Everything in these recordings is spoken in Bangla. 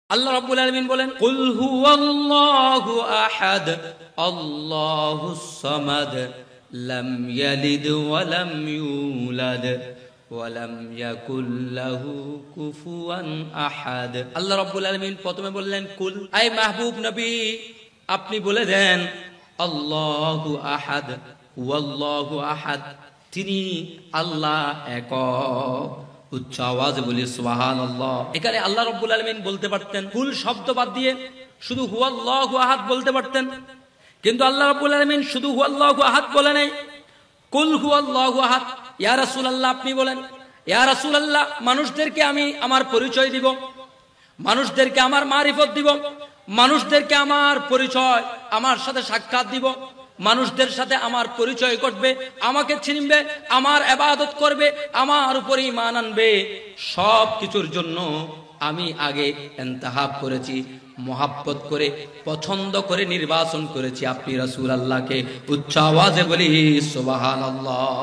আল্লাহ রাব্বুল আলামিন বলেন, কুল হুয়াল্লাহু আহাদ আল্লাহুস সামাদ লাম ইয়ালিদ ওয়া লাম ইউলাদ ওয়া লাম ইয়াকুল লাহু কুফুয়ান আহাদ। আল্লাহ রাব্বুল আলামিন প্রথমে বললেন কুল, আয় মাহবুব নবী আপনি বলে দেন আল্লাহু আহাদ হুয়াল্লাহু আহাদ, তিনি আল্লাহ একক। উচ্চ আওয়াজে বলি সুবহানাল্লাহ। এখানে আল্লাহ রাব্বুল আলামিন বলতে পারতেন কুল শব্দ বাদ দিয়ে শুধু হুয়াল্লাহু আহাদ বলতে পারতেন, কিন্তু আল্লাহ রাব্বুল আলামিন শুধু হুয়াল্লাহু আহাদ বলে নাই, কুল হুয়াল্লাহু আহাদ। ইয়া রাসূলুল্লাহ আপনি বলেন, ইয়া রাসূলুল্লাহ মানুষদেরকে আমি আমার পরিচয় দিব, মানুষদেরকে আমার মারিফত দিব, মানুষদেরকে আমার পরিচয় আমার সাথে সাক্ষাৎ দিব, মানুষদের সাথে আমার পরিচয় করবে, আমাকে চিনবে, আমার ইবাদত করবে, আমার উপরে ঈমান আনবে। সব কিছুর জন্য আমি আগে ইন্তেখাব করেছি, মোহাব্বত করে পছন্দ করে নির্বাচন করেছি আপনি রাসূলুল্লাহকে। উচ্চ আওয়াজে বলি সুবহানাল্লাহ।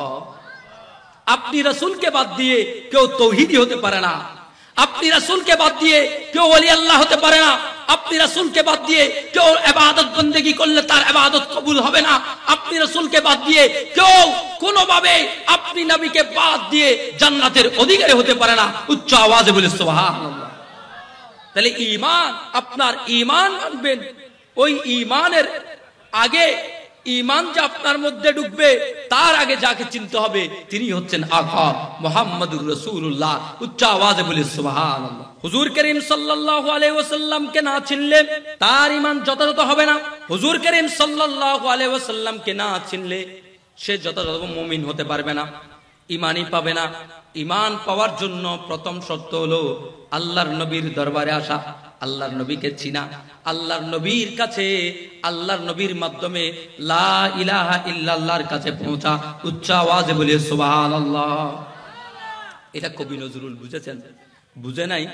আপনি রাসূলকে বাদ দিয়ে কেউ তৌহিদি হতে পারে না, আপনি রাসূলকে বাদ দিয়ে কেউ ওলি আল্লাহ হতে পারে না, আপনি রাসূলকে বাদ দিয়ে কেউ ইবাদত বন্দেগী করলে তার ইবাদত কবুল হবে না, আপনি রাসূলকে বাদ দিয়ে কেউ কোনোভাবে আপনি নবীকে বাদ দিয়ে জান্নাতের অধিকারী হতে পারে না। উচ্চ আওয়াজে বলি সুবহানাল্লাহ। তাহলে ঈমান, আপনার ঈমান আনবেন, ওই ঈমানের আগে ঈমান যে আপনার মধ্যে ঢুকবে তার আগে যাকে চিনতে হবে তিনি হচ্ছেন আকা মুহাম্মদুর রাসূলুল্লাহ। উচ্চ আওয়াজে বলি সুবহানাল্লাহ। হুজুর করিম সাল্লাল্লাহু আলাইহি ওয়াসাল্লামকে না চিনলে তার ঈমান যথাযথ হবে না। হুজুর করিম সাল্লাল্লাহু আলাইহি ওয়াসাল্লামকে না চিনলে সে যথাযথ মুমিন হতে পারবে না, ঈমানই পাবে না। ঈমান পাওয়ার জন্য প্রথম শর্ত হলো আল্লাহর নবীর দরবারে আসা, আল্লাহর নবীকে চিনা, আল্লাহর নবীর কাছে, আল্লাহর নবীর মাধ্যমে লা ইলাহা ইল্লাল্লাহর কাছে পৌঁছা। উচ্চ আওয়াজে বলি সুবহানাল্লাহ। এটা কবি নজরুল বুঝেছেন, বুঝে নাই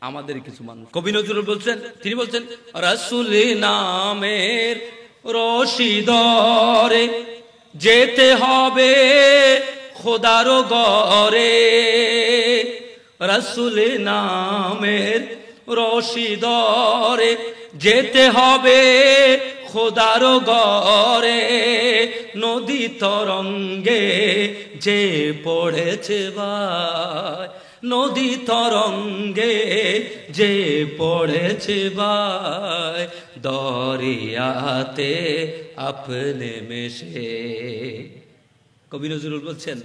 আমাদের কিছু মানুষ। কবি নজরুল বলছেন, তিনি বলছেন রাসূল নামের রশি ধরে যেতে হবে খোদার ঘরে, রাসূল নামের রশি ধরে যেতে হবে খোদার ঘরে, নদী তরঙ্গে যে পড়েছে ভাই, নদী তরঙ্গে যে পড়েছে ভাই, দরিয়াতে আপনে মেশে। কবি নজরুল বলছেন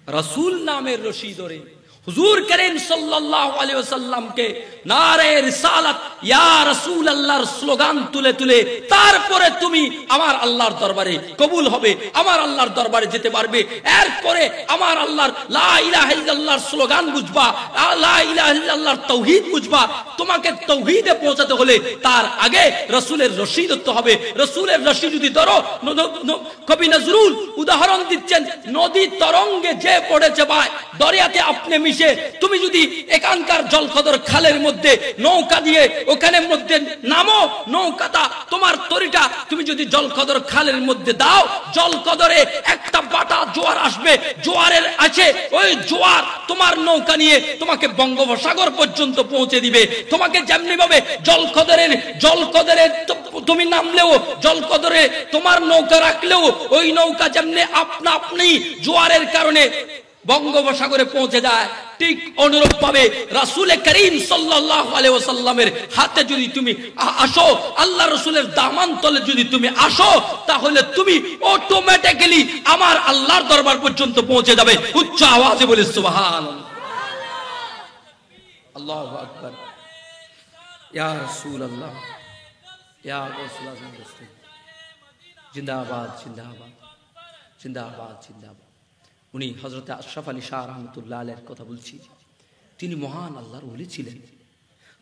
রাসূল নামের রশি ধরে হুজুর করিম সাল্লাল্লাহু আলাইহি ওয়াসাল্লামকে নারে রিসালাত ইয়া রাসূলুল্লাহর স্লোগান তুলে তুলে তারপরে তুমি আমার আল্লাহর দরবারে কবুল হবে, আমার আল্লাহর দরবারে যেতে পারবে। এরপরে আমার আল্লাহর লা ইলাহা ইল্লাল্লাহর স্লোগান বুঝবা, লা ইলাহা ইল্লাল্লাহর তাওহীদ বুঝবা। তোমাকে তাওহীদে পৌঁছাতে হলে তার আগে রাসূলের রশি ধরতে হবে। রাসূলের রশি যদি ধরো, কবি নজরুল উদাহরণ দিচ্ছেন নদী তরঙ্গে যে পড়েছে ভাই, দরিয়াতে আপনি মিশে তুমি যদি এখানকার জলকদর খালের মধ্যে নৌকা দিয়ে ওখানে মধ্যে নামো, নৌকাটা তোমার তরিটা তুমি যদি জলকদর খালের মধ্যে দাও, জলকদরে একটা বাটা জোয়ার আসবে, জোয়ারের আছে ওই জোয়ার তোমার নৌকা নিয়ে তোমাকে বঙ্গোপসাগর পর্যন্ত পৌঁছে দিবে। তোমাকে যেমনি ভাবে জলকদরে তুমি নামলেও, জলকদরে তোমার নৌকা রাখলেও ওই নৌকা যেমনি আপনা আপনি জোয়ারের কারণে বঙ্গোপসাগরে পৌঁছে যায়, ঠিক অনুরূপ ভাবে রাসূল করিম সাল্লাল্লাহু আলাইহি ওয়াসাল্লামের হাতে যদি তুমি আসো, আল্লাহ রাসূলের দামান তলে যদি তুমি আসো, তাহলে তুমি অটোমেটিক্যালি আমার আল্লাহর দরবার পর্যন্ত পৌঁছে যাবে। উচ্চ আওয়াজে বলি সুবহানাল্লাহ। আল্লাহু আকবার। ইয়া রাসূলুল্লাহ, ইয়া রাসূলুল্লাহ, জিন্দাবাদ জিন্দাবাদ জিন্দাবাদ জিন্দাবাদ। উনি হযরত আশরাফ আলী শাহ রাহমাতুল্লাহ আলাইহির কথা বলছি। তিনি মহান আল্লাহর ওলি ছিলেন।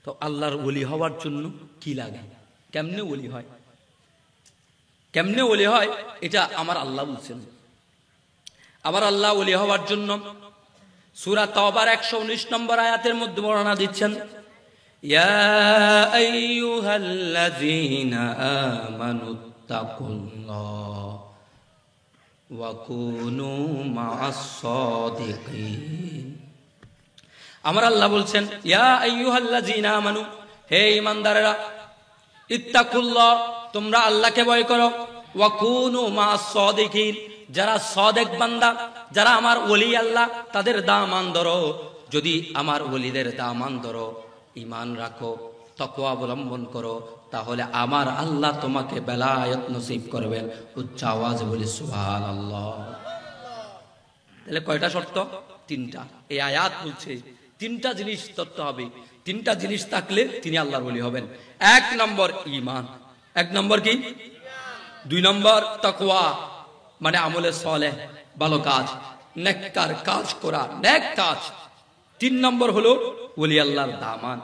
তো আল্লাহর ওলি হওয়ার জন্য কি লাগে, কেমনে ওলি হয়, কেমনে ওলি হয় এটা আমার আল্লাহ বলছেন। আমার আল্লাহ ওলি হওয়ার জন্য সূরা তাওবার 119 নম্বর আয়াতের মধ্যে বর্ণনা দিচ্ছেন, ইয়া আইয়ুহাল্লাযীনা আমানুত্তাকুল্লাহ ওয়াকুনু মা'আস সাদিকিন। আমার আল্লাহ বলছেন ইয়া আইয়ুহাল্লাযীনা আমানু, হে ঈমানদারেরা, ইত্তাকুল্লাহ, তোমরা আল্লাহকে ভয় করো, ওয়া কুনু মা'আস সাদিকিন, যারা সাদেক বান্দা, যারা আমার ওলি আল্লাহ, তাদের দামান ধরো। যদি আমার ওলিদের দামান ধরো, ঈমান রাখো, তাকওয়া অবলম্বন করো, তাহলে আমার আল্লাহ তোমাকে বেলায়েত নসিব করবেন। উচ্চ আওয়াজে বলি সুবহানাল্লাহ। তাহলে কয়টা শর্ত? তিনটা। এই আয়াত বলছে তিনটা জিনিস ধরতে হবে। তিনটা জিনিস থাকলে তিনি আল্লাহর ওলি হবেন। এক নম্বর ঈমান। এক নম্বর কি? দুই নম্বর তাকওয়া, মানে আমলে সালেহ, ভালো কাজ, নেককার কাজ করা, নেক কাজ। তিন নম্বর হলো ওলি আল্লাহর দামান।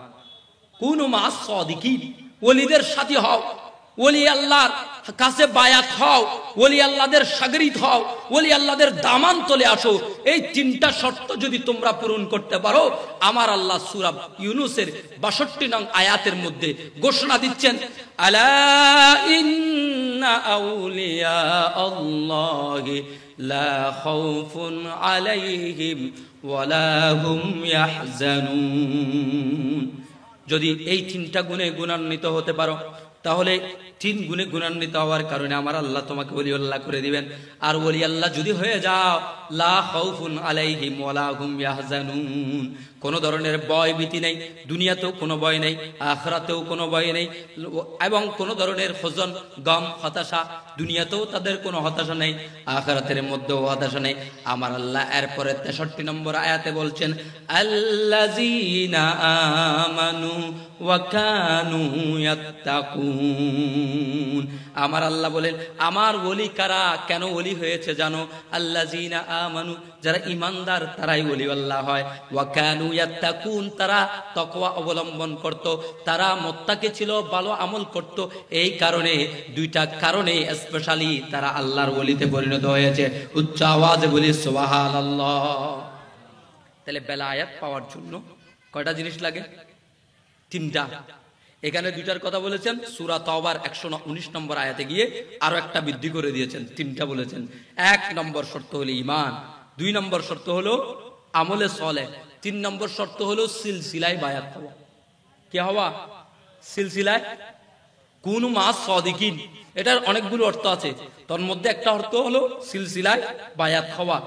কুনু মা'আস সাদিকিন, ওলিদের সাথী হও, ওলি আল্লাহর কাছে বায়াত হও, ওলি আল্লাহদের শাগরিদ হও, ওলি আল্লাহদের দামান তলে আসো। এই তিনটা শর্ত যদি তোমরা পূরণ করতে পারো, আমার আল্লাহ সূরা ইউনূসের ৬২ নং আয়াতের মধ্যে ঘোষণা দিচ্ছেন, আলা ইন্না আউলিয়া আল্লাহি লা খাউফুন আলাইহিম ওয়ালা হুম ইয়াহজানুন। যদি এই তিনটা গুণে গুণান্বিত হতে পারো, তাহলে তিন গুণে গুণান্বিত হওয়ার কারণে আমার আল্লাহ তোমাকে ওলি আল্লাহ করে দিবেন। আর ওলি আল্লাহ যদি হয়ে যাও, লা খাউফুন আলাইহিম ওয়ালা হুম ইয়াহজানুন, কোন ধরনের ভয় ভীতি নেই, দুনিয়াতেও কোনো ভয় নেই, আখিরাতেও কোনো ভয় নেই, এবং কোন ধরনের হজন, গম, হতাশা, দুনিয়াতেও তাদের কোনো হতাশা নেই, আখিরাতের মধ্যেও হতাশা নেই। আমার আল্লাহ এরপরে ৬৩ নম্বর আয়াতে বলছেন, আল্লাযীনা আমানু ওয়া কানু ইয়াত্তাকুন। আমার আল্লাহ বলেন, আমার ওলি কারা, কেন ওলি হয়েছে জানো? আল্লাযীনা আমানু, যারা ঈমানদার তারাই ওলি আল্লাহ হয়। ওয়া কানু ইয়াত্তাকুন, তারা তাকওয়া অবলম্বন করত, তারা মুত্তাকি ছিল, ভালো আমল করত। এই কারণে, দুইটা কারণে স্পেশালি তারা আল্লাহর ওলিতে পরিণত হয়েছে। উচ্চ আওয়াজে বলি সুবহানাল্লাহ। তাহলে বেলায়েত পাওয়ার জন্য কয়টা জিনিস লাগে? তিনটা। এখানে দুইটার কথা বলেছেন, সূরা তাওবার ১১৯ নম্বর আয়াতে গিয়ে আরো একটা বৃদ্ধি করে দিয়েছেন, তিনটা বলেছেন। এক নম্বর শর্ত হলো ঈমান, দুই নম্বর শর্ত হলো আমলে সালেহ, তিন নম্বর শর্ত হলো সিলসিলায় বায়াত হওয়া। কি হওয়া? সিলসিলায় কুনু মা'আস সাদিকিন। এটার অনেকগুলো অর্থ আছে, তার মধ্যে একটা অর্থ হলো সিলসিলায় বায়াত হওয়া।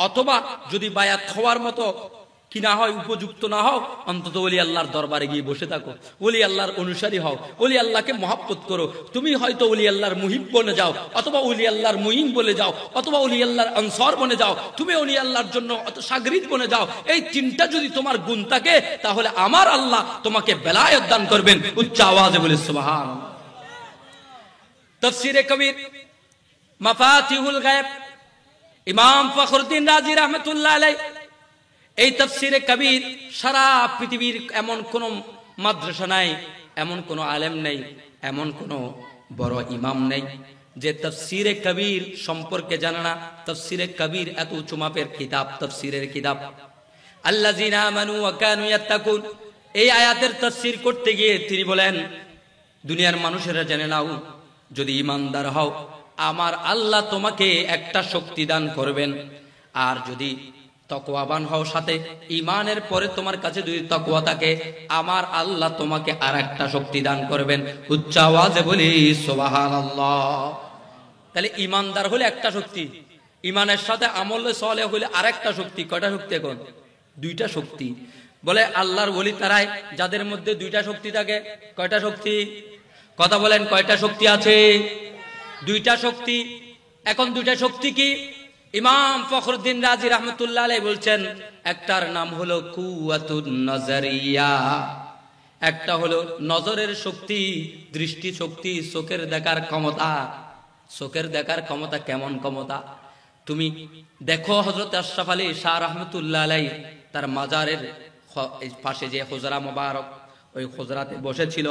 অথবা যদি বায়াত হওয়ার মতো কি না হয়, উপযুক্ত না হও, অন্তত ওলি আল্লাহর দরবারে গিয়ে বসে থাকো, ওলি আল্লাহর অনুসারী হও, ওলি আল্লাহকে মহব্বত করো। তুমি হয়তো ওলি আল্লাহর মুহিব বনে যাও, অথবা ওলি আল্লাহর মুঈন বলে যাও, অথবা ওলি আল্লাহর আনসার বনে যাও, তুমি ওলি আল্লাহর জন্য শাগরিদ বনে যাও। এই তিনটা যদি তোমার গুণ থাকে, তাহলে আমার আল্লাহ তোমাকে বেলায়েত দান করবেন। উচ্চ আওয়াজে বলে সুবহানাল্লাহ। তাফসীরে কবির মাফাতিহুল গায়ব, ইমাম ফখরুদ্দিন রাজি রাহমাতুল্লাহ আলাইহি, এই তাফসীরে কবির সারা পৃথিবীর এমন কোন মাদ্রাসা নাই, এমন কোন আলেম নেই, এমন কোন বড় ইমাম নেই যে তাফসীরে কবির সম্পর্কে জানে না। তাফসীরে কবির এত উঁচু মাপের কিতাব, তাফসীরের কিতাব। আল্লাযীনা আমানু ওয়া কানু ইয়াত্তাকুন, এই আয়াতের তাফসীর করতে গিয়ে তিনি বলেন, দুনিয়ার মানুষেরা জেনে নাও, যদি ঈমানদার হও, আমার আল্লাহ তোমাকে একটা শক্তি দান করবেন। আর যদি তাকওয়াবান হও, সাথে ঈমানের পরে তোমার কাছে যদি তাকওয়া থাকে, আমার আল্লাহ তোমাকে আরেকটা শক্তি দান করবেন। উচ্চ আওয়াজে বলি সুবহানাল্লাহ। তাহলে ঈমানদার হলে একটা শক্তি, ঈমানের সাথে আমলে সালেহ হলে আরেকটা শক্তি। কয়টা শক্তি এখন? দুইটা শক্তি। বলে আল্লাহর ওলি তারাই যাদের মধ্যে দুইটা শক্তি থাকে। কয়টা শক্তি? কথা বলেন, কয়টা শক্তি আছে? দুইটা শক্তি। এখন দুইটা শক্তি কি? ইমাম ফখরুদ্দিন রাজি রাহমাতুল্লাহ আলাইহি বলছেন, একটার নাম হলো কুওয়াতুন নজরিয়া, একটা হলো নজরের শক্তি, দৃষ্টি শক্তি, চোখের দেখার ক্ষমতা। চোখের দেখার ক্ষমতা কেমন ক্ষমতা? তুমি দেখো হযরত আশরাফ আলী শাহ রাহমাতুল্লাহ আলাইহি তার মাজারের পাশে যে হুজরা মোবারক, ওই হুজরাতে বসেছিল,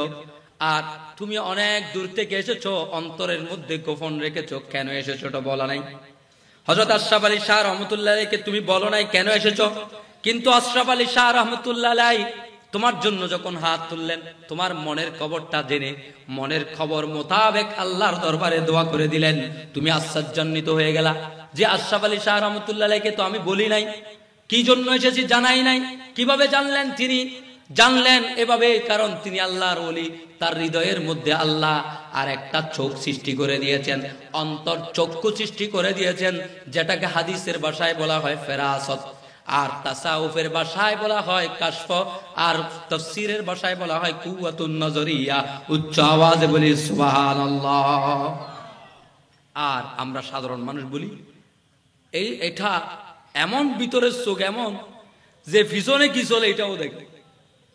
আর তুমি অনেক দূর থেকে এসেছো, অন্তরের মধ্যে গোপন রেখেছো। কেন এসেছো এটা বলা নাই। হযরত আশরাফ আলী শাহ রাহমাতুল্লাহ আলাইহিকে তুমি বলো নাই কেন এসেছো, কিন্তু আশরাফ আলী শাহ রাহমাতুল্লাহ আলাইহি তোমার জন্য যখন হাত তুললেন, তোমার মনের খবরটা জেনে মনের খবর মোতাবেক আল্লাহর দরবারে দোয়া করে দিলেন। তুমি আশ্চর্যান্বিত হয়ে গেলা যে আশরাফ আলী শাহ রাহমাতুল্লাহ আলাইহিকে তো আমি বলি নাই, কি জন্য এসেছি জানাই নাই। কিভাবে জানলেন তিনি? জানলেন এভাবে, কারণ তিনি আল্লাহর ওলি। তার হৃদয়ের মধ্যে আল্লাহ আর একটা চোখ সৃষ্টি করে দিয়েছেন, অন্তর চক্ষু সৃষ্টি করে দিয়েছেন, যেটাকে হাদিসের ভাষায় বলা হয় ফেরাসত, আর তাসাউফের ভাষায় বলা হয় কাশফ, আর তাফসীরের ভাষায় বলা হয় কুওয়াতুন নজরিয়া। উচ্চ আওয়াজে বলি সুবহানাল্লাহ। আর আমরা সাধারণ মানুষ বলি এটা এমন ভিতরের চোখ, এমন যে পিছনে কি চলে এটাও দেখে,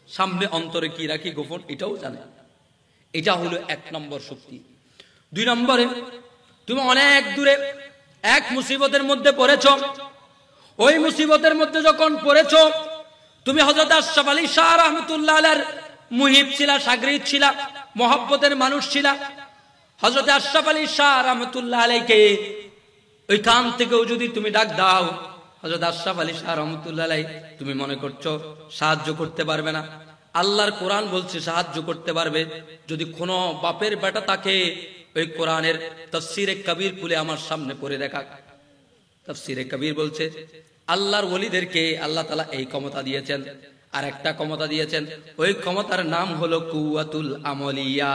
সামনে অন্তরে কি রাখি গোপন এটাও জানে। এটা হলো 1 নম্বর শক্তি। 2 নম্বরে, তুমি অনেক দূরে এক মুসিবতের মধ্যে পড়েছ। ওই মুসিবতের মধ্যে যখন পড়েছ, তুমি হযরত আশরাফ আলী শাহ রাহমাতুল্লাহ আলাইহির মুহিব ছিলা, শাগরিদ ছিলা, মহব্বতের মানুষ ছিলা। হযরত আশরাফ আলী শাহ রাহমাতুল্লাহ আলাইহিকে ওইখান থেকেও যদি তুমি ডাক দাও, হযরত আশরাফ আলী শাহ রাহমাতুল্লাহ আলাইহি তুমি মনে করছো সাহায্য করতে পারবে না। আল্লাহর কোরআন বলছে সাহায্য করতে পারবে। যদি কোনো বাপের বেটা তাকে ওই কোরআনের তাফসীরে কবির খুলে আমার সামনে পড়ে দেখা। তাফসীরে কবির বলছে আল্লাহর ওলিদেরকে আল্লাহ তাআলা এই ক্ষমতা দিয়েছেন, আর একটা ক্ষমতা দিয়েছেন, ওই ক্ষমতার নাম হলো কুওয়াতুল আমলিয়া।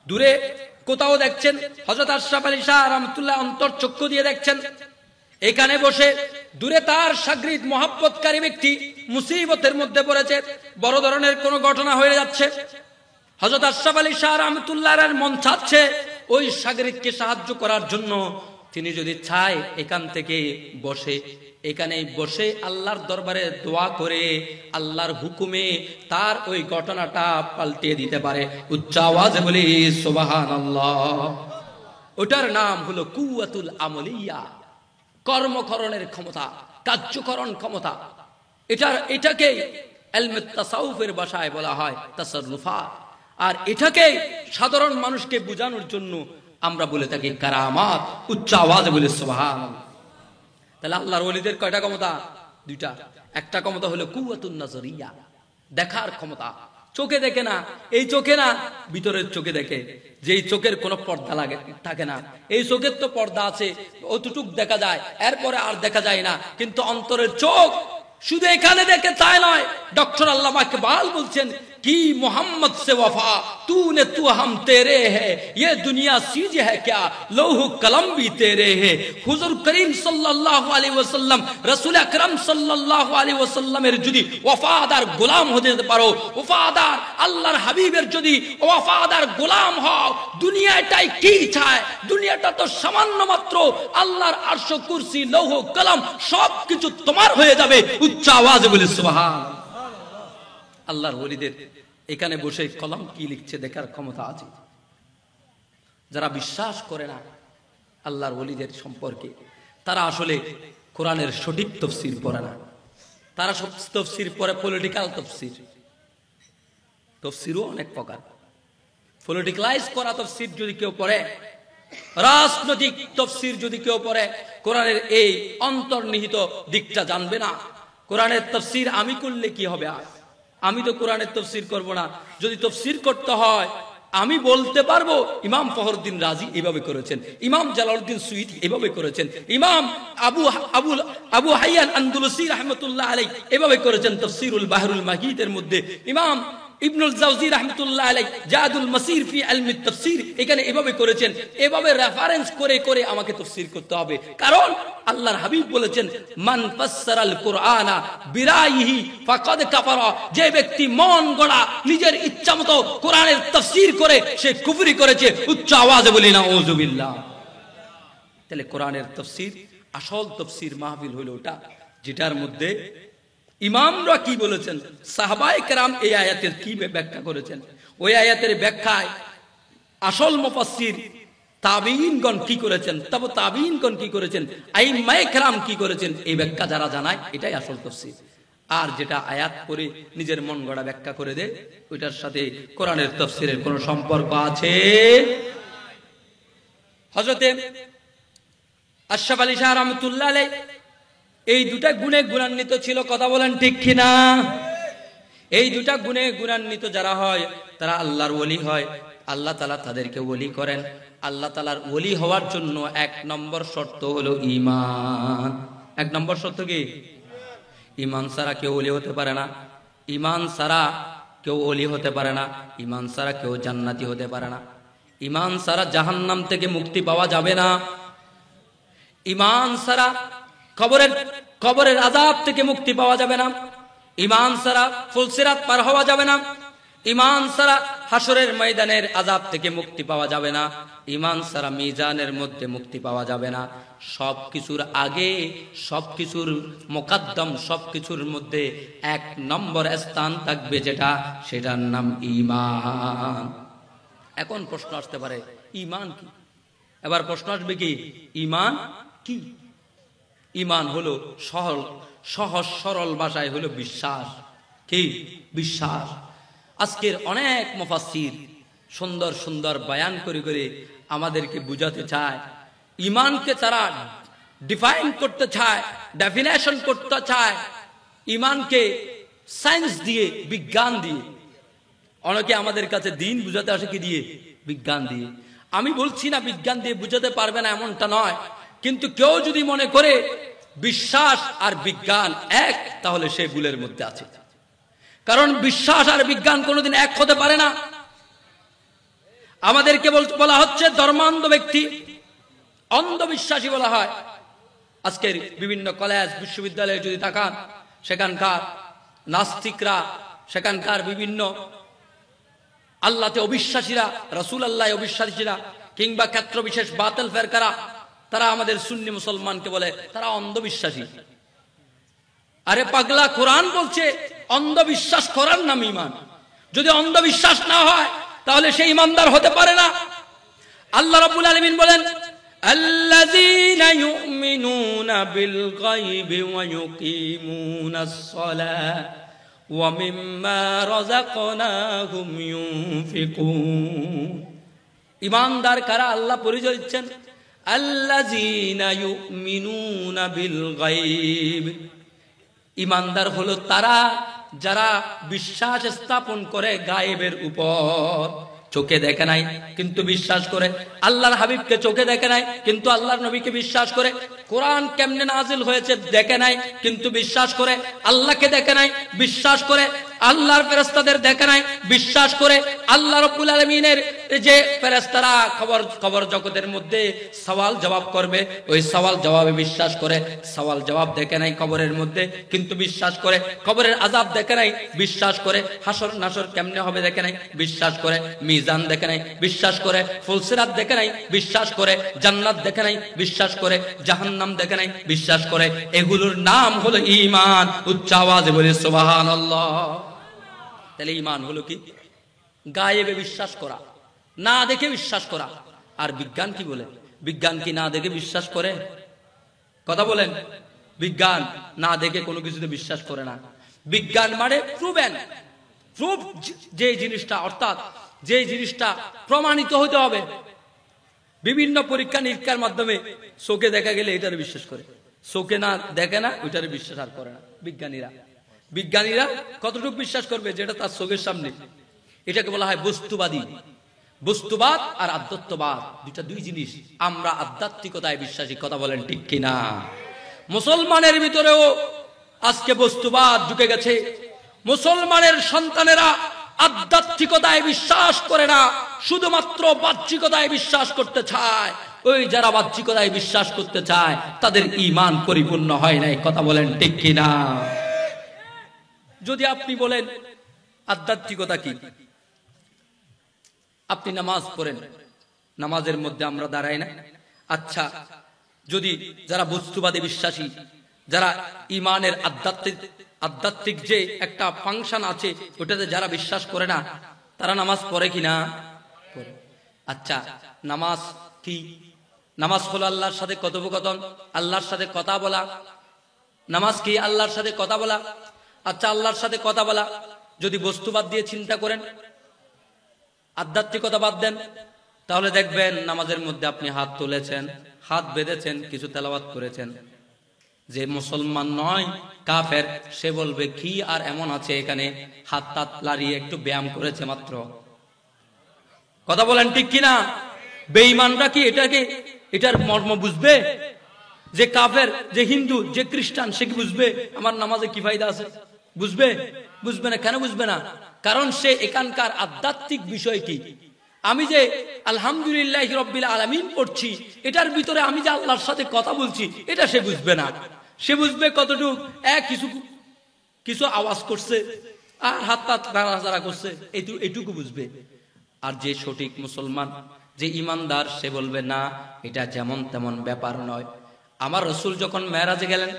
দূরে কোথাও দেখছেন হযরত আশরাফ আলী শাহ রাহমাতুল্লাহ অন্তর চক্ষু দিয়ে দেখছেন, এখানে বসে দূরে তার শাগরিদ মহব্বতকারী ব্যক্তি মুসিবতের মধ্যে পড়েছে, বড় ধরনের কোনো ঘটনা হয়ে যাচ্ছে। হযরত আশরাফ আলী শাহ রাহমাতুল্লাহর মন চাচ্ছে ওই শাগরিদকে সাহায্য করার জন্য। তিনি যদি চায় এখান থেকে বসে, এখানে বসে আল্লাহর দরবারে দোয়া করে আল্লাহর হুকুমে তার ওই ঘটনাটা পাল্টে দিতে পারে। উচ্চ আওয়াজে বলি সুবহানাল্লাহ। ওটার নাম হলো কুওয়াতুল আমলিয়া, কর্মকরণের ক্ষমতা, কার্যকরণ ক্ষমতা। এটাকে ইলমে তাসাউফের ভাষায় বলা হয় তাসাররুফাত, আর এটাকে সাধারণ মানুষকে বোঝানোর জন্য আমরা বলে থাকি কারামাত। উচ্চ আওয়াজে বলে সুবহানাল্লাহ। তাহলে আল্লাহর ওলিদের কয়টা ক্ষমতা? 2টা। একটা ক্ষমতা হলো কুওয়াতুন নজরিয়া, দেখার ক্ষমতা। চোখে দেখে না, এই চোখে না, ভিতরের চোখে দেখে, যেই চোখের কোনো পর্দা থাকে না। এই চোখের তো পর্দা আছে, অতটুক দেখা যায়, এরপরে আর দেখা যায় না। কিন্তু অন্তরের চোখ শুধু এখানে দেখে তাই নয়। ডক্টর আল্লামা ইকবাল বলছেন कि मोहम्मद से वफा तूने तू हम तेरे है, ये दुनिया सीज है क्या, लौह कलम भी तेरे है। हुजूर करीम सल्लल्लाहु अलैहि वसल्लम, रसूल আকরাম সাল্লাল্লাহু আলাইহি ওয়াসাল্লামের যদি ওয়াফাদার গোলাম হতে পারো, ওয়াফাদার আল্লাহর হাবিবের যদি ওয়াফাদার গোলাম হও, দুনিয়াটাই কি চায়? দুনিয়াটা তো সামান্য মাত্র, আল্লাহর আরশ, কুরসি, লৌহ কলম সবকিছু তোমার হয়ে যাবে। উচ্চ আওয়াজে বলে সুবহানাল্লাহ। আল্লাহর ওলিদের এখানে বসে কলম কি লিখছে দেখার ক্ষমতা আছে। যারা বিশ্বাস করে না আল্লাহর ওলিদের সম্পর্কে, তারা আসলে কোরআনের সঠিক তাফসীর পড়ে না। তারা সব তাফসীর পড়ে পলিটিক্যাল তাফসীর। তাফসীরও অনেক প্রকার। পলিটিক্যালাইজ করা তাফসীর যদি কেউ পড়ে, রাজনৈতিক তাফসীর যদি কেউ পড়ে, কোরআনের এই অন্তর্নিহিত দিকটা জানবে না। কোরআনের তাফসীর আমি করলে কি হবে? আমি তো কোরআনের তাফসীর করব না। যদি তাফসীর করতে হয় আমি বলতে পারবো ইমাম ফখরুদ্দিন রাজি এভাবে করেছেন, ইমাম জালালউদ্দিন সুয়ুতী এভাবে করেছেন, ইমাম আবু হাইয়ান আন্দালুসি রাহমাতুল্লাহ আলাইহি এভাবে করেছেন তাফসীরুল বাহরুল মাহিদের মধ্যে। ইমাম ইবনুল জাওজি রাহমাতুল্লাহ আলাইহি জাদুল মাসির ফি ইলমি তাফসীর এখানে এভাবে করেছেন। এভাবে রেফারেন্স করে করে আমাকে তাফসীর করতে হবে, কারণ আল্লাহর হাবিব বলেছেন মান ফাসসারাল কুরআনা বিরাইহি ফাকাদ কাফারা। যে ব্যক্তি মন গড়া নিজের ইচ্ছামতো কোরআনের তাফসীর করে সে কুফরি করেছে। উচ্চ আওয়াজে বলি নাউযুবিল্লাহ। তাহলে কোরআনের তাফসীর, আসল তাফসীর মাহফিল হলো ওটা যেটার মধ্যে ইমামরা কি বলেছেন, সাহাবায়ে কেরাম এই আয়াতের কি ব্যাখ্যা করেছেন, ওই আয়াতের ব্যাখ্যায় আসল মুফাসসির তাবিঈনগণ কি করেছেন, তবে তাবিঈনগণ কি করেছেন, আইম্মায়ে কেরাম কি করেছেন, এই ব্যাখ্যা যারা জানায় এটাই আসল তাফসীর। আর যেটা আয়াত পড়ে নিজের মন গড়া ব্যাখ্যা করে দেয়, ওইটার সাথে কোরআনের তাফসীরের কোনো সম্পর্ক আছে? হযরতে আশরাফ আলী শাহ রাহমাতুল্লাহ আলাইহি এই 2টা গুণে গুণান্বিত ছিল। কথা বলেন ঠিক কিনা? এই 2টা গুণে গুণান্বিত যারা হয় তারা আল্লাহর ওলি হয়। আল্লাহ তাআলা তাদেরকে ওলি করেন। আল্লাহ তাআলার ওলি হওয়ার জন্য 1 নম্বর শর্ত হলো ঈমান। 1 নম্বর শর্ত কি? ঈমান ছাড়া কেউ ওলি হতে পারে না। ঈমান ছাড়া কেউ ওলি হতে পারে না, ঈমান ছাড়া কেউ জান্নাতি হতে পারে না, ঈমান ছাড়া জাহান্নাম থেকে মুক্তি পাওয়া যাবে না, ঈমান ছাড়া কবরের আযাব থেকে মুক্তি পাওয়া যাবে না, ঈমান ছাড়া ফুলসিরাত পার হওয়া যাবে না, ঈমান ছাড়া হাসরের ময়দানের আযাব থেকে মুক্তি পাওয়া যাবে না, ঈমান ছাড়া মিজানের মধ্যে মুক্তি পাওয়া যাবে না। সবকিছুর আগে, সবকিছুর মুকদ্দম, সবকিছুর মধ্যে এক নম্বর স্থান থাকবে যেটা, সেটার নাম ঈমান। এখন প্রশ্ন আসতে পারে ঈমান কি? এবার প্রশ্ন আসবে কি ঈমান কি? ঈমান হলো সহজ সরল ভাষায় হলো বিশ্বাস। কি? বিশ্বাস। আজকের অনেক মুফাসসির সুন্দর সুন্দর বয়ান করে করে আমাদেরকে বুঝাতে চায়, ঈমানকে তারা ডিফাইন করতে চায়, ডেফিনেশন করতে চায় ঈমানকে সায়েন্স দিয়ে, বিজ্ঞান দিয়ে। অনেকে আমাদের কাছে দিন বুঝাতে আসে কি দিয়ে? বিজ্ঞান দিয়ে। আমি বলছি না বিজ্ঞান দিয়ে বুঝাতে পারবে না, এমনটা নয়, কিন্তু কেউ যদি মনে করে বিশ্বাস আর বিজ্ঞান এক, তাহলে সে ভুলের মধ্যে আছে। কারণ বিশ্বাস আর বিজ্ঞান কোনোদিন এক হতে পারে না। আমাদেরকে বলা হচ্ছে ধর্মান্ধ ব্যক্তি, অন্ধবিশ্বাসী বলা হয়। আজকের বিভিন্ন কলেজ বিশ্ববিদ্যালয়ে যদি তাকান, সেখানকার নাস্তিকরা, সেখানকার বিভিন্ন আল্লাহতে অবিশ্বাসীরা, রাসূল আল্লাহ অবিশ্বাসীরা, কিংবা ক্ষেত্র বিশেষ বাতিল ফেরকারা, তারা আমাদের সুন্নি মুসলমানকে বলে তারা অন্ধবিশ্বাসী। আরে পাগলা, কোরআন বলছে অন্ধবিশ্বাস করার নাম ঈমান। যদি অন্ধবিশ্বাস না হয় তাহলে সে ঈমানদার হতে পারে না। আল্লাহ রাব্বুল আলামিন বলেন আল্লাযীনা ইউমিনুনা বিল গায়বি ওয়া ইউকিমুনাস সালাহ ওয়া মিম্মা রাযাকনাহুম ইউনফিকুন। ঈমানদার কারা? আল্লাহ পরিচয় দিচ্ছেন আল্লাযীনা ইউমিনুনা বিল গায়ব। ঈমানদার হলো তারা যারা বিশ্বাস স্থাপন করে গায়েবের উপর। চোখে দেখে নাই কিন্তু বিশ্বাস করে, আল্লাহর হাবিবকে চোখে দেখে নাই কিন্তু আল্লাহর নবীকে বিশ্বাস করে, কোরআন কেমনে নাজিল হয়েছে দেখে নাই কিন্তু বিশ্বাস করে, আল্লাহকে দেখে নাই বিশ্বাস করে, আল্লাহর ফেরেশতাদের দেখে নাই বিশ্বাস করে, আল্লাহ রাব্বুল আলামিনের যে ফেরেশতারা খবর জগতের মধ্যে সওয়াল জবাব করবে, ওই সওয়াল জবাবে বিশ্বাস করে, সওয়াল জবাব দেখে নাই কবরের মধ্যে কিন্তু বিশ্বাস করে, কবরের আযাব দেখে নাই বিশ্বাস করে, হাসর নাসর কেমনে হবে দেখে নাই বিশ্বাস করে, মিজান দেখে নাই বিশ্বাস করে, ফুলসিরাত দেখে নাই বিশ্বাস করে, জান্নাত দেখে নাই বিশ্বাস করে, জাহান্নাম দেখে নাই বিশ্বাস করে। এগুলোর নাম হলো ঈমান। উচ্চ আওয়াজে বলি সুবহানাল্লাহ। তাহলে ঈমান হলো কি? গায়েবে বিশ্বাস করা, না দেখে বিশ্বাস করা। আর বিজ্ঞান কি বলে? বিজ্ঞান কি না দেখে বিশ্বাস করে? কথা বলেন। বিজ্ঞান না দেখে কোনো কিছুতে বিশ্বাস করে না। বিজ্ঞান মানে প্রুভেন, প্রুফ, যে জিনিসটা, অর্থাৎ যে জিনিসটা প্রমাণিত হতে হবে। বিভিন্ন পরীক্ষা নিরীক্ষার মাধ্যমে চোখে দেখা গেলে এটারে বিশ্বাস করে, চোখে না দেখে না ওইটারে বিশ্বাস আর করে না। বিজ্ঞানীরা কতটুকু বিশ্বাস করবে? যেটা তার চোখের সামনে। এটাকে বলা হয় বস্তুবাদী। বস্তুবাদ আর আধ্যাত্মবাদ দুই জিনিস। আমরা আধ্যাত্মিকতায় বিশ্বাসী। কথা বলেন ঠিক কিনা? মুসলমানের ভিতরেও আজকে বস্তুবাদ ঢুকে গেছে। মুসলমানের সন্তানেরা আধ্যাত্মিকতায় বিশ্বাস করে না, শুধুমাত্র বাহ্যিকতায় বিশ্বাস করতে চায়। ওই যারা বাহ্যিকতায় বিশ্বাস করতে চায় তাদের ঈমান পরিপূর্ণ হয় নাই। কথা বলেন ঠিক কিনা? যদি আপনি বলেন আধ্যাত্মিকতা কি, আপনি নামাজ পড়েন, নামাজের মধ্যে আমরা দাঁড়াই না। আচ্ছা, যদি যারা বস্তুবাদী বিশ্বাসী, যারা ঈমানের আধ্যাত্মিক যে একটা ফাংশন আছে ওটাতে যারা বিশ্বাস করে না, তারা নামাজ পড়ে কি না? পড়ে। আচ্ছা, নামাজ কি? নামাজ হলো আল্লাহর সাথে কথোপকথন, আল্লাহর সাথে কথা বলা। নামাজ কি? আল্লাহর সাথে কথা বলা। আচ্ছা, আল্লাহর সাথে কথা বলা যদি বস্তুবাদ দিয়ে চিন্তা করেন, আধ্যাত্মিকতা বাদ দেন, তাহলে দেখবেন নামাজের মধ্যে আপনি হাত তুলেছেন, হাত বেঁধেছেন, কিছু তেলাওয়াত করেছেন। যে মুসলমান নয়, কাফের, সে বলবে কি আর এমন আছে এখানে, হাত তাত লাড়িয়ে একটু ব্যায়াম করেছে মাত্র। কথা বলেন ঠিক কিনা? বেঈমানরা কি এটার মর্ম বুঝবে? যে কাফের, যে হিন্দু, যে খ্রিস্টান, সে কি বুঝবে আমার নামাজে কি ফায়দা আছে? বুঝবে? বুঝবে না। কেন বুঝবে না? কারণ সে এখানকার আধ্যাত্মিক বিষয় কি, আমি যে আলহামদুলিল্লাহ রাব্বিল আলামিন পড়ছি, এটার ভিতরে আমি যে আল্লাহর সাথে কথা বলছি, এটা সে বুঝবে না। সে বুঝবে কতটুকু, কিছু কিছু আওয়াজ করছে আর হাত হাত নাড়াচাড়া করছে, এটুকু বুঝবে। আর যে সঠিক মুসলমান, যে ইমানদার, সে বলবে না, এটা যেমন তেমন ব্যাপার নয়। আমার রাসূল যখন মেরাজে গেলেন,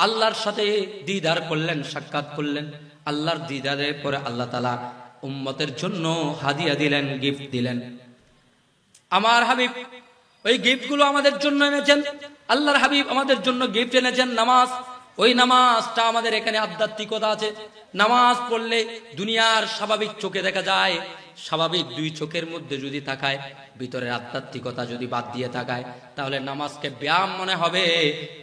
আল্লাহর সাথে দিদার করলেন, সাক্ষাৎ করলেন। আল্লাহর দিদারের পরে আল্লাহ তাআলা উম্মতের জন্য হাদিয়া দিলেন, গিফট দিলেন। আমার হাবিব ওই গিফটগুলো আমাদের জন্য এনেছেন। আল্লাহর হাবিব আমাদের জন্য গিফট এনেছেন নামাজ। ওই নামাজটা আমাদের এখানে আধ্যাত্মিকতা আছে। নামাজ পড়লে দুনিয়ার স্বাভাবিক চোখে দেখা যায়, স্বাভাবিক দুই চোখের মধ্যে যদি তাকায়, ভিতরের আধ্যাত্মিকতা যদি বাদ দিয়ে তাকায়, তাহলে নামাজকে ব্যায়াম মনে হবে।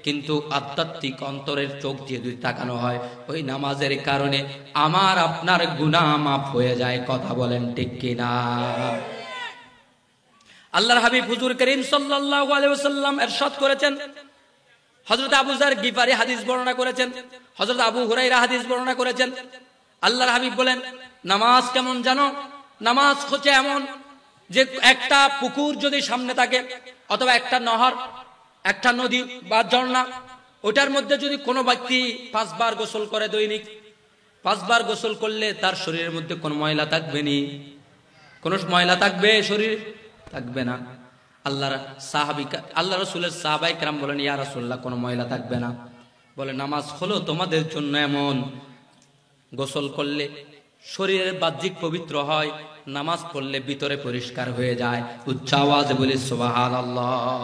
কিন্তু আধ্যাত্মিক অন্তরের চোখ দিয়ে যদি তাকানো হয়, ওই নামাজের কারণে আমার আপনার গুনাহ মাফ হয়ে যায়। কথা বলেন ঠিক কিনা? আল্লাহর হাবিব হুজুর করিম সাল্লাল্লাহু আলাইহি ওয়াসাল্লাম ইরশাদ করেছেন, হযরত আবু যার গিফারি হাদিস বর্ণনা করেছেন, হযরত আবু হুরায়রা হাদিস বর্ণনা করেছেন। আল্লাহর হাবিব বলেন, নামাজ কেমন জানো? নামাজ হচ্ছে এমন যে একটা পুকুর যদি সামনে থাকে, অথবা একটা নহর, একটা নদী বা ঝর্ণা, ওটার মধ্যে যদি কোনো ব্যক্তি 5 বার গোসল করে দৈনিক, 5 বার গোসল করলে তার শরীরের মধ্যে কোনো ময়লা থাকবে নি? কোনো ময়লা থাকবে? শরীর থাকবে না। আল্লাহ রাসূলের সাহাবায়ে কেরাম বলেন, ইয়া রাসূলুল্লাহ, কোনো ময়লা থাকবে না। বলে, নামাজ হলো তোমাদের জন্য এমন, গোসল করলে শরীরের বাহ্যিক পবিত্র হয়, নামাজ পড়লে ভিতরে পরিষ্কার হয়ে যায়। উচ্চ আওয়াজে বলি সুবহানাল্লাহ।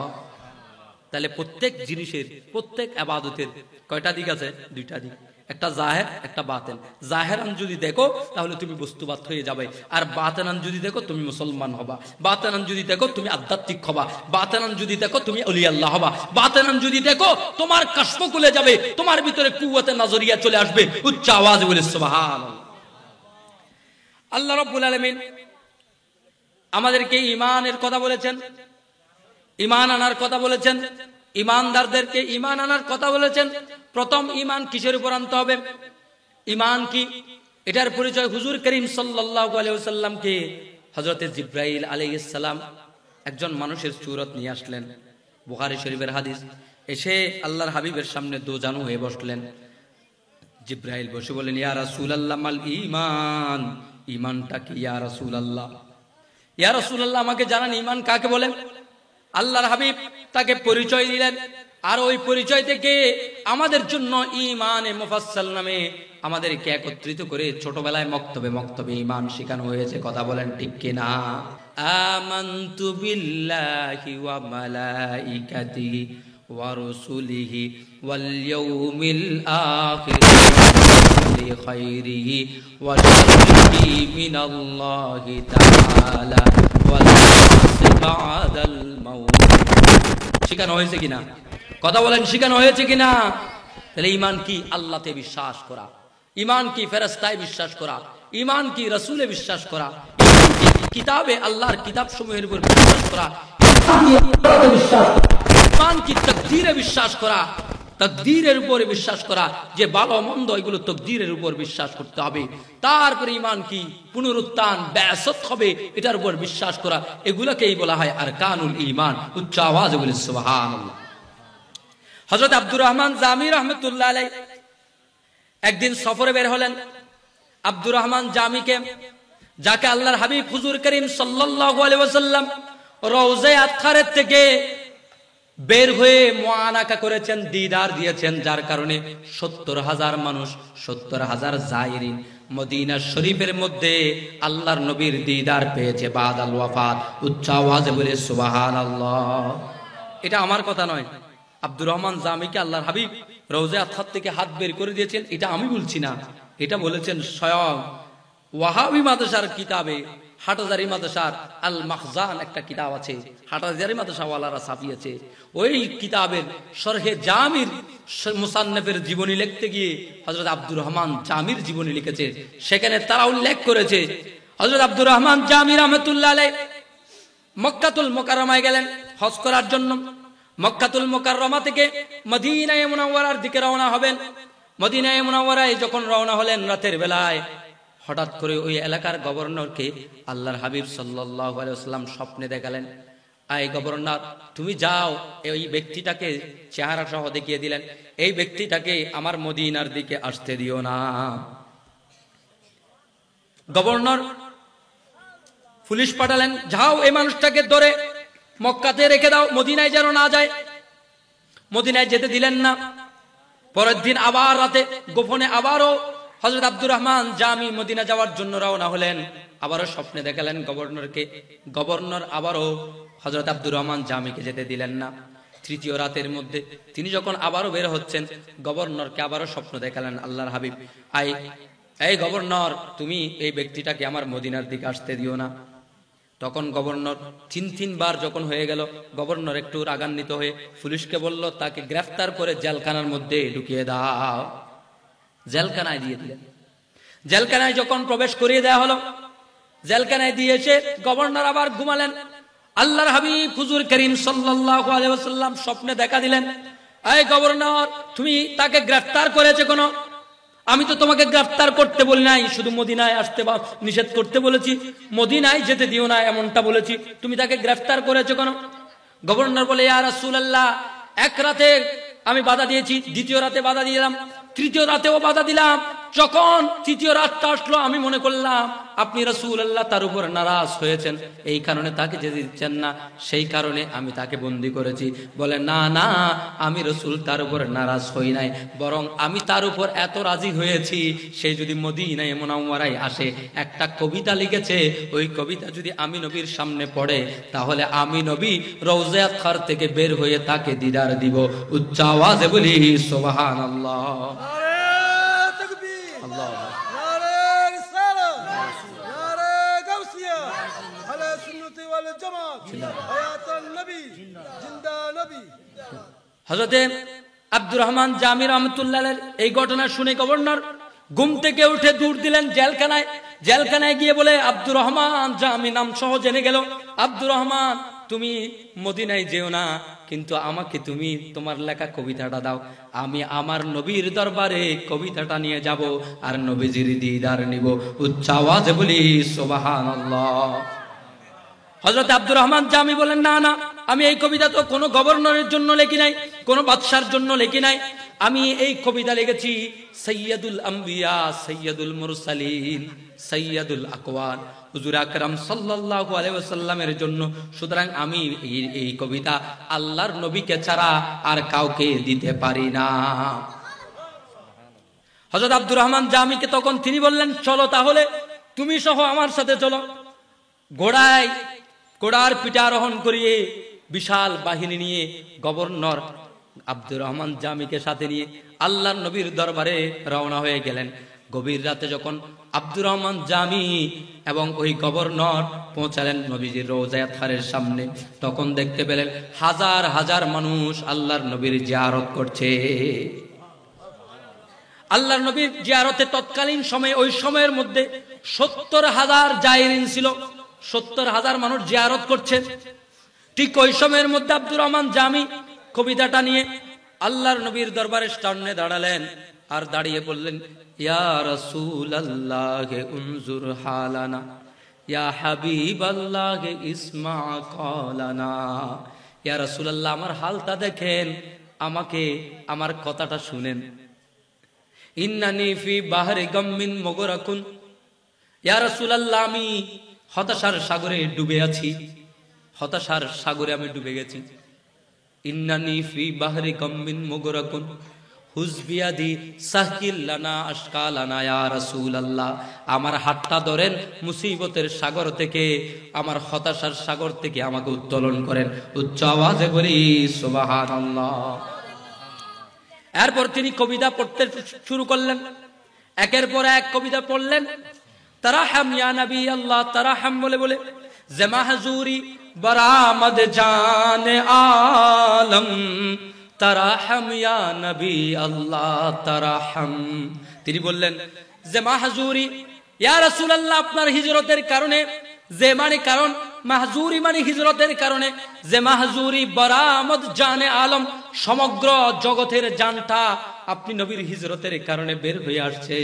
তাহলে প্রত্যেক জিনিসের, প্রত্যেক ইবাদতের কয়টা দিক আছে? 2টা দিক, একটা জাহের, একটা বাতেন। জাহেরান যদি দেখো তাহলে তুমি বস্তুবাদ হয়ে যাবে, আর বাতেনান যদি দেখো তুমি মুসলমান হবা, বাতেনান যদি দেখো তুমি আধ্যাত্মিক হবা, বাতেনান যদি দেখো তুমি ওলি আল্লাহ হবা, বাতেনান যদি দেখো তোমার কাশফ খুলে যাবে, তোমার ভিতরে কুওয়াতে নজরিয়া চলে আসবে। উচ্চ আওয়াজে বলি সুবহানাল্লাহ। আল্লাহ রাব্বুল আলামিন আমাদেরকে ঈমানের কথা বলেছেন, ঈমান আনার কথা বলেছেন, ঈমানদারদেরকে ঈমান আনার কথা বলেছেন। প্রথম ঈমান কিসের উপর আনতে হবে? ঈমান কি, এটার পরিচয় হুজুর করিম সাল্লাল্লাহু আলাইহি ওয়াসাল্লামকে হযরতে জিবরাইল আলাইহিস সালাম একজন মানুষের সূরত নিয়ে আসলেন। বুখারী শরীফের হাদিস। এসে আল্লাহর হাবিবের সামনে দোজানু হয়ে বসলেন। জিবরাইল বসে বলেন, ইয়া রাসূলুল্লাহ, মাল ঈমান, ঈমানটা কি ইয়া রাসূলুল্লাহ? ইয়া রাসূলুল্লাহ, আমাকে জানান ঈমান কাকে বলে? আল্লাহর হাবিব তাকে পরিচয় দিলেন। আর ওই পরিচয় থেকে আমাদের জন্য ঈমানে মুফাসসাল নামে আমাদেরকে একত্রিত করে ছোটবেলায় মক্তবে ঈমান শেখানো হয়েছে। কথা বলেন ঠিক কিনা? আমানতু বিল্লাহি ওয়া মালাইকাতিহি ওয়া রাসূলিহি ওয়াল ইয়াউমিল আখির খায়রিহি ওয়া শাররিহি মিনাল্লাহি তাআলা ওয়াল বা'দাল মাউত। শিখানো হয়েছে কিনা? কথা বলেন, শিখানো হয়েছে কিনা? তাহলে ঈমান কি? আল্লাহতে বিশ্বাস করা। ঈমান কি? ফেরেশতায় বিশ্বাস করা। ঈমান কি? রাসূলে বিশ্বাস করা। ঈমান কি? কিতাবে, আল্লাহর কিতাব সমূহের উপর বিশ্বাস করা। ঈমান কি? তাকদীরে বিশ্বাস করা। তাকদীরের উপরে বিশ্বাস করা, যে ভালো মন্দ এগুলো তাকদীরের উপর বিশ্বাস করতে হবে। তারপরে ঈমান কি? পুনরুত্থান, বা'সত হবে, এটার উপর বিশ্বাস করা। এগুলোকেই বলা হয় আরকানুল ঈমান। উচ্চ আওয়াজে বলি সুবহানাল্লাহ। হযরত আব্দুর রহমান জামি রাহমাতুল্লাহ আলাইহি একদিন সফরে বের হলেন। আব্দুর রহমান জামিকে, যাকে আল্লাহর হাবিব হুজুর করিম সাল্লাল্লাহু আলাইহি ওয়াসাল্লাম রওজায়ে আতহারের থেকে বের হয়ে মুআনাকা করেছেন, দিদার দিয়েছেন, যার কারণে 70,000 মানুষ, 70,000 জায়রিন মদিনা শরীফের মধ্যে আল্লাহর নবীর দিদার পেয়েছে বাদাল ওয়াফাত। উচ্চ আওয়াজে বলে সুবহানাল্লাহ। এটা আমার কথা নয়, আব্দুর রহমান জামিকে আল্লাহর হাবিব রওজায়ে আতহার থেকে হাত বের করে দিয়েছেন, এটা আমি বলছি না, এটা বলেছেন স্বয়ং ওয়াহাবি মাদ্রাসার কিতাবে। হাটহাজারী মাদ্রাসার আল মাখজান একটা কিতাব আছে, হাটহাজারী মাদ্রাসাওয়ালারা ছাপিয়েছে। ওই কিতাবের শরহে জামির মুসান্নফের জীবনী লিখতে গিয়ে হযরত আব্দুর রহমান জামির জীবনী লিখেছে। সেখানে তারা উল্লেখ করেছে হযরত আব্দুর রহমান জামি রাহমাতুল্লাহ আলাইহি মক্কাতুল মুকাররমায় গেলেন হজ করার জন্য। মক্কাতুল মুকাররমা থেকে মদিনায়ে মুনাওয়ারার দিকে রওনা হবেন। মদিনায়ে মুনাওয়ারায় যখন রওনা হলেন রাতের বেলায়, হঠাৎ করে ওই এলাকার গভর্নরকে আল্লাহর হাবিব সাল্লাল্লাহু আলাইহি ওয়াসাল্লাম স্বপ্নে দেখালেন, আয় গভর্নর, তুমি যাও, এই ব্যক্তিটাকে চেহারা সহ দেখিয়ে দিলেন, এই ব্যক্তিটাকে আমার মদিনার দিকে আসতে দিও না। গভর্নর পুলিশ পাঠালেন, যাও এই মানুষটাকে ধরে মক্কাতে রেখে দাও, মদিনায় যেন না যায়। মদিনায় যেতে দিলেন না। পরের দিন আবার রাতে গোপনে আবারও হযরত আব্দুর রহমান জামি মদিনা যাওয়ার জন্য রওনা হলেন। আবারও স্বপ্নে দেখালেন গভর্নরকে। গভর্নর আবারও হযরত আব্দুর রহমান জামিকে যেতে দিলেন না। তৃতীয় রাতের মধ্যে তিনি যখন আবারও বের হচ্ছেন, গভর্নরকে আবারও স্বপ্ন দেখালেন আল্লাহর হাবিব, এই গভর্নর, তুমি এই ব্যক্তিটাকে আমার মদিনার দিকে আসতে দিও না। তখন গভর্নর তিনবার যখন হয়ে গেল, গভর্নর একটু রাগান্বিত হয়ে পুলিশকে বলল, তাকে গ্রেফতার করে জেলখানার মধ্যে ঢুকিয়ে দাও। জেলখানায় দিয়ে দিলেন। জেলখানায় যখন প্রবেশ করিয়ে দেওয়া হলো, জেলখানায় দিয়ে এসে গভর্নর আবার ঘুমালেন। আল্লাহর হাবিব হুজুর করিম সাল্লাল্লাহু আলাইহি ওয়াসাল্লাম স্বপ্নে দেখা দিলেন, এই গভর্নর, তুমি তাকে গ্রেফতার করেছো কেন? আমি তো তোমাকে গ্রেফতার করতে বলি নাই, শুধু মদিনায় আসতে নিষেধ করতে বলেছি, মদিনায় যেতে দিও না এমনটা বলেছি, তুমি তাকে গ্রেফতার করেছো কেন? গভর্নর বলে, ইয়া রাসূলুল্লাহ, এক রাতে আমি বাধা দিয়েছি, দ্বিতীয় রাতে বাধা দিলাম, তৃতীয় রাতেও বাধা দিলাম। যখন তৃতীয় রাতটা আসলো, আমি মনে করলাম আপনি রাসূলুল্লাহ তার উপর নারাজ হয়েছেন, এই কারণে তাকে যেতে দিচ্ছেন না, সেই কারণে আমি তাকে বন্দী করেছি। বলে, না না, আমি রাসূল তার উপর নারাজ হই নাই, বরং আমি তার উপর এত রাজি হয়েছি, সে যদি মদিনায়ে মুনাওয়ারায় আসে, একটা কবিতা লিখেছে, ওই কবিতা যদি আমি নবীর সামনে পড়ে, তাহলে আমি নবী রওজা খার থেকে বের হয়ে তাকে দিদার দিব। উচ্চ আওয়াজে বলি সুবহানাল্লাহ। হযরতে আব্দুর রহমান জামি রাহমাতুল্লাহ আলাইহি এই ঘটনা শুনে গভর্নর ঘুম থেকে উঠে দৌড় দিলেন জেলখানায়। জেলখানায় গিয়ে বলে, আব্দুর রহমান জামি নাম সহ জেনে গেল, আব্দুর রহমান, তুমি মদিনায় যেও না, কিন্তু আমাকে তুমি তোমার লেখা কবিতাটা দাও, আমি আমার নবীর দরবারে কবিতাটা নিয়ে যাব আর নবীজির দিদার নিব। উচ্চ আওয়াজে বলি সুবহানাল্লাহ। হযরত আব্দুর রহমান জামি বলেন, না না, আমি এই কবিতা তো কোনো গভর্নরের জন্য লেখি নাই, কোনো বাদশার জন্য লেখি নাই, আমি এই কবিতা লিখেছি সাইয়্যিদুল আম্বিয়া, সাইয়্যিদুল মুরসালিন, সাইয়্যিদুল আকওয়ান, হুজুর আকরাম সাল্লাল্লাহু আলাইহি ওয়াসাল্লামের জন্য। সুতরাং আমি এই কবিতা আল্লাহর নবীকে ছাড়া আর কাউকে দিতে পারি না। হযরত আব্দুর রহমান জামিকে তখন তিনি বললেন, চলো তাহলে তুমি সহ আমার সাথে চলো। ঘোড়ার পিঠে আরোহণ করিয়ে বিশাল বাহিনী নিয়ে গভর্নর আব্দুর রহমান জামিকে সাথে নিয়ে আল্লাহর নবীর দরবারে রওনা হয়ে গেলেন। গভীর রাতে যখন আব্দুর রহমান জামি এবং ওই গভর্নর পৌঁছালেন নবীজির রওজা খারের সামনে, তখন দেখতে পেলেন হাজার হাজার মানুষ আল্লাহর নবীর জিয়ারত করছে। আল্লাহর নবীর জিয়ারতে তৎকালীন সময়ে, ওই সময়ের মধ্যে 70,000 জায়েরিন ছিল, 70,000 মানুষ জিয়ারত করছে। ঠিক ওই সময়ের মধ্যে আব্দুর রহমান জামি কবিতাটা নিয়ে আল্লাহর নবীর দরবারের সামনে দাঁড়ালেন আর দাঁড়িয়ে বললেন, ইয়া রাসূলুল্লাহ উনজুর হালানা, ইয়া হাবিবাল্লাহ ইসমা কালানা। ইয়া রাসূলুল্লাহ, আমার হালটা দেখেন, আমাকে আমার কথাটা শুনেন। ইন্নানি ফি বাহরি গাম্মিন মুগরাকুন, ইয়া রাসূলুল্লাহ, আমি হতাশার সাগরে ডুবে আছি, হতাশার সাগরে আমি ডুবে গেছি। ইন্নানি ফি বাহরি গাম্মিন মুগরাকুন হুজবিয়াদি সাহিল লানা আশকালানা, ইয়া রাসূলুল্লাহ, আমার হাতটা ধরেন, মুসিবতের সাগর থেকে, আমার হতাশার সাগর থেকে আমাকে উত্তোলন করেন। উচ্চ আওয়াজে বলি সুবহানাল্লাহ। এরপর তিনি কবিতা পড়তে শুরু করলেন, একের পর এক কবিতা পড়লেন। তারাহাম ইয়া নবী আল্লাহ তারাহাম বলে বলে, যে মাহজুরি বরামদ জানে আলম, তারাহাম ইয়া নবী আল্লাহ তারাহাম। তিনি বললেন, যে মাহজুরি, ইয়া রাসূলুল্লাহ, আপনার হিজরতের কারণে, যে মানে কারণ, মাহজুরি মানে হিজরতের কারণে, যে মাহজুরি বরামদ জানে আলম, সমগ্র জগতের জানটা আপনি নবীর হিজরতের কারণে বের হয়ে আসছে।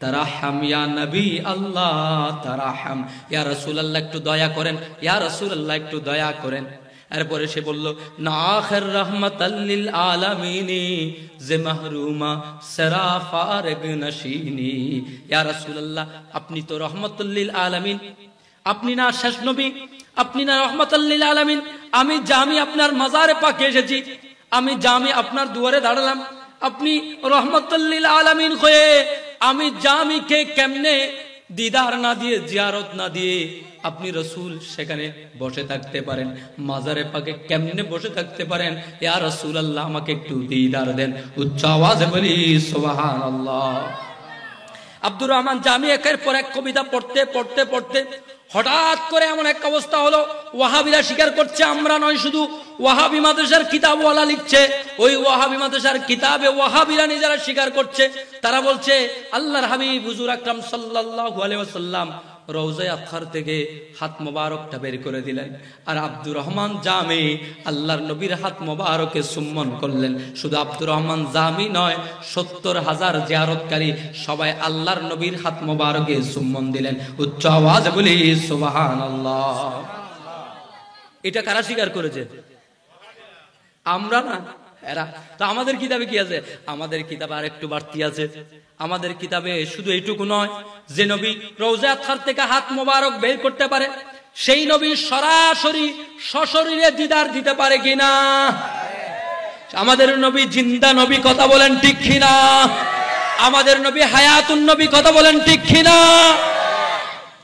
তারাহাম ইয়া নবী আল্লাহ তারাহাম, ইয়া রাসূলুল্লাহ একটু দয়া করেন, ইয়া রাসূলুল্লাহ একটু দয়া করেন। এরপরে সে বলল, না আখির রাহমাতাল লিল আলামিনী যে মাহরুমা সারা ফারগ নশিনী। ইয়া রাসূলুল্লাহ আপনি তো রহমাতুল লিল আলামিন, আপনি না শেষ নবী, আপনি না রহমাতুল লিল আলামিন। আমি জামি আপনার মাজারে পাকে এসেছি, আমি জামি আপনার দুয়ারে দাঁড়ালাম, আপনি রহমাতুল লিল আলামিন হয়ে আমি জামিকে কেমনে দিদার না দিয়ে, জিয়ারত না দিয়ে আপনি রসুল সেখানে বসে থাকতে পারেন? মাজারে পাকে কেমনে বসে থাকতে পারেন? ইয়া রাসূলুল্লাহ আমাকে একটু দিদার দেন। উচ্চ আওয়াজে বলি সুবহানাল্লাহ। আব্দুর রহমান জামি একের পর এক কবিতা পড়তে পড়তে পড়তে হঠাৎ করে এমন এক অবস্থা হলো, ওয়াহাবিরা স্বীকার করছে আমরা নয়, শুধু ওয়াহাবি মাদ্রাসার কিতাবওয়ালা লিখছে, ওই ওয়াহাবি মাদ্রাসার কিতাবে ওয়াহাবিরা নিজেরা স্বীকার করছে। তারা বলছে আল্লাহর হাবিব হুজুর আকরাম সাল্লাল্লাহু আলাইহি ওয়াসাল্লাম রওজায়ে আতহার থেকে হাত মোবারকটা বের করে দিলেন, আর আব্দুর রহমান জামি আল্লাহর নবীর হাত মোবারকে চুম্বন করলেন। শুধু আব্দুর রহমান জামি নয়, ৭০,০০০ জিয়ারতকারী সবাই আল্লাহর নবীর হাত মোবারকে চুম্বন দিলেন। উচ্চ আওয়াজে বলি সুবহানাল্লাহ। এটা কারা স্বীকার করেছে? আমরা না, এরা। তো আমাদের কিতাবে কি আছে? আমাদের কিতাবে আর একটু বাড়তি আছে। আমাদের কিতাবে শুধু এইটুকু নয়, যে নবী রওজায়ে আতহার থেকে হাত মোবারক বের করতে পারে সেই নবী সরাসরি সশরীরে দিদার দিতে পারে কিনা? আমাদের নবী জিন্দা নবী, কথা বলেন ঠিক কিনা? আমাদের নবী হায়াতুন নবী, কথা বলেন ঠিক কিনা?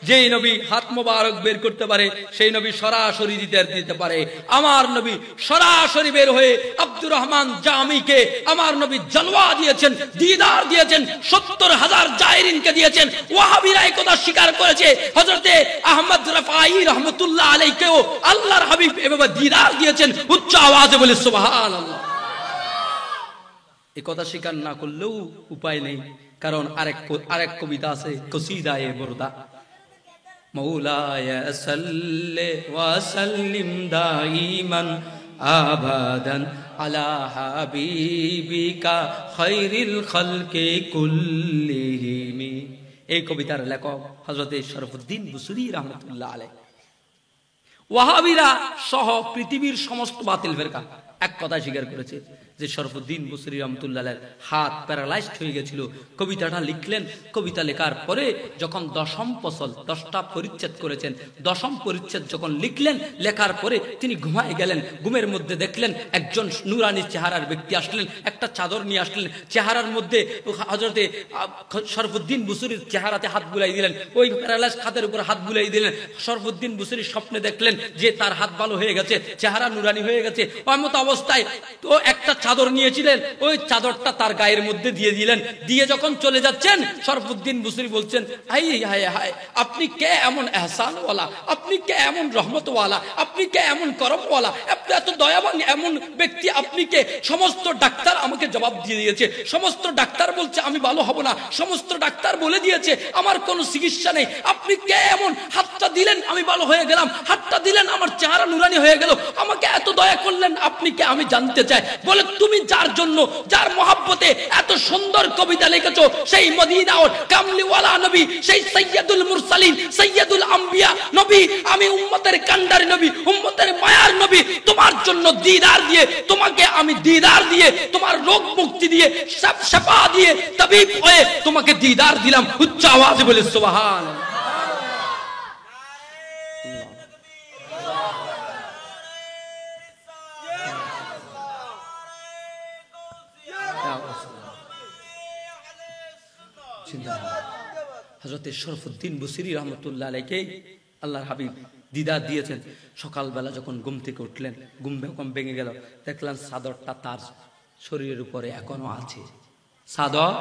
যেই নবী হাত মোবারক বের করতে পারে সেই নবী সরাসরি দিদার দিতে পারে। আমার নবী সরাসরি বের হয়ে আব্দুর রহমান জামিকে আমার নবী জলওয়া দিয়েছেন, দিদার দিয়েছেন, ৭০,০০০ জায়রিনকে দিয়েছেন। ওয়াহাবিরা এই কথা স্বীকার করেছে। হযরতে আহমদ রাফাঈ রহমাতুল্লাহ আলাইহিকেও আল্লাহর হাবিব এভাবে দিদার দিয়েছেন। উচ্চ আওয়াজে বলে সুবহানাল্লাহ। এই কথা স্বীকার না করলেও উপায় নেই, কারণ আরেক কবিতা আছে, কসিদায়ে বুরদা। মৌলায়া সাল্লি ওয়া সাল্লিম দাইমান আবাদান আলা হাবিবিকা খায়রিল খালকি কুল্লিহিম। এই কবিতার লেখক হযরত শরফুদ্দীন বুসরি রাহমাতুল্লাহ আলাইহি। ওয়াহাবিরা সহ পৃথিবীর সমস্ত বাতিল ফেরকা এক কথা স্বীকার করেছে যে শরফুদ্দীন বুসরি রাহমাতুল্লাহ আলাইহির হাত প্যারালাইজড হয়ে গেছিল। কবিতাটা লিখলেন, কবিতা লেখার পরে যখন ১০ম ফসল ১০টা পরিচ্ছেদ করেছেন, ১০ম পরিচ্ছেদ যখন লিখলেন, লেখার পরে তিনি ঘুমায় গেলেন। ঘুমের মধ্যে দেখলেন একজন নুরানি চেহারার ব্যক্তি আসলেন, একটা চাদর নিয়ে আসলেন, চেহারার মধ্যে হযরতে শরফুদ্দীন বুসরির চেহারাতে হাত বুলাই দিলেন, ওই প্যারালাইজ খাতের উপর হাত বুলাই দিলেন। শরফুদ্দীন বুসরি স্বপ্নে দেখলেন যে তার হাত ভালো হয়ে গেছে, চেহারা নুরানি হয়ে গেছে। এমত অবস্থায় তো একটা চাদর নিয়েছিলেন, ওই চাদরটা তার গায়ের মধ্যে দিয়ে দিলেন। দিয়ে যখন চলে যাচ্ছেন, শরফুদ্দীন বুসরি বলছেন, হাই হায় হায়, আপনি কে এমন এহসানওয়ালা, আপনি কে এমন রহমতওয়ালা, আপনি কে এমন করমওয়ালা, আপনি এত দয়াবান এমন ব্যক্তি, আপনি কে? সমস্ত ডাক্তার আমাকে জবাব দিয়ে দিয়েছে, সমস্ত ডাক্তার বলছে আমি ভালো হব না, সমস্ত ডাক্তার বলে দিয়েছে আমার কোনো চিকিৎসা নেই। আপনি কে এমন? হাতটা দিলেন আমি ভালো হয়ে গেলাম, হাতটা দিলেন আমার চেহারা নুরানি হয়ে গেল, আমাকে এত দয়া করলেন, আপনি কে? আমি জানতে চাই। বলে তুমি যার জন্য, যার মহব্বতে এত সুন্দর কবিতা লিখেছো, সেই মদিনার কামলিওয়ালা নবী, সেই সাইয়্যিদুল মুরসালিন, সাইয়্যিদুল আম্বিয়া নবী, আমি উম্মতের কান্ডারি নবী, উম্মতের মায়ার নবী, তোমার জন্য দিদার দিয়ে, তোমাকে আমি দিদার দিয়ে, তোমার রোগ মুক্তি দিয়ে, শিফা দিয়ে, তাবিব হয়ে তোমাকে দিদার দিলাম। উচ্চ আওয়াজে বলে সুবহানাল্লাহ। হযরত শরফুদ্দীন বুসরি রাহমাতুল্লাহ আলাইহি আল্লাহর হাবিব দিদার দিয়েছেন। সকালবেলা যখন ঘুম থেকে উঠলেন, ঘুম ভেঙে গেল, দেখলেন চাদরটা তার শরীরের উপরে এখনো আছে, চাদর।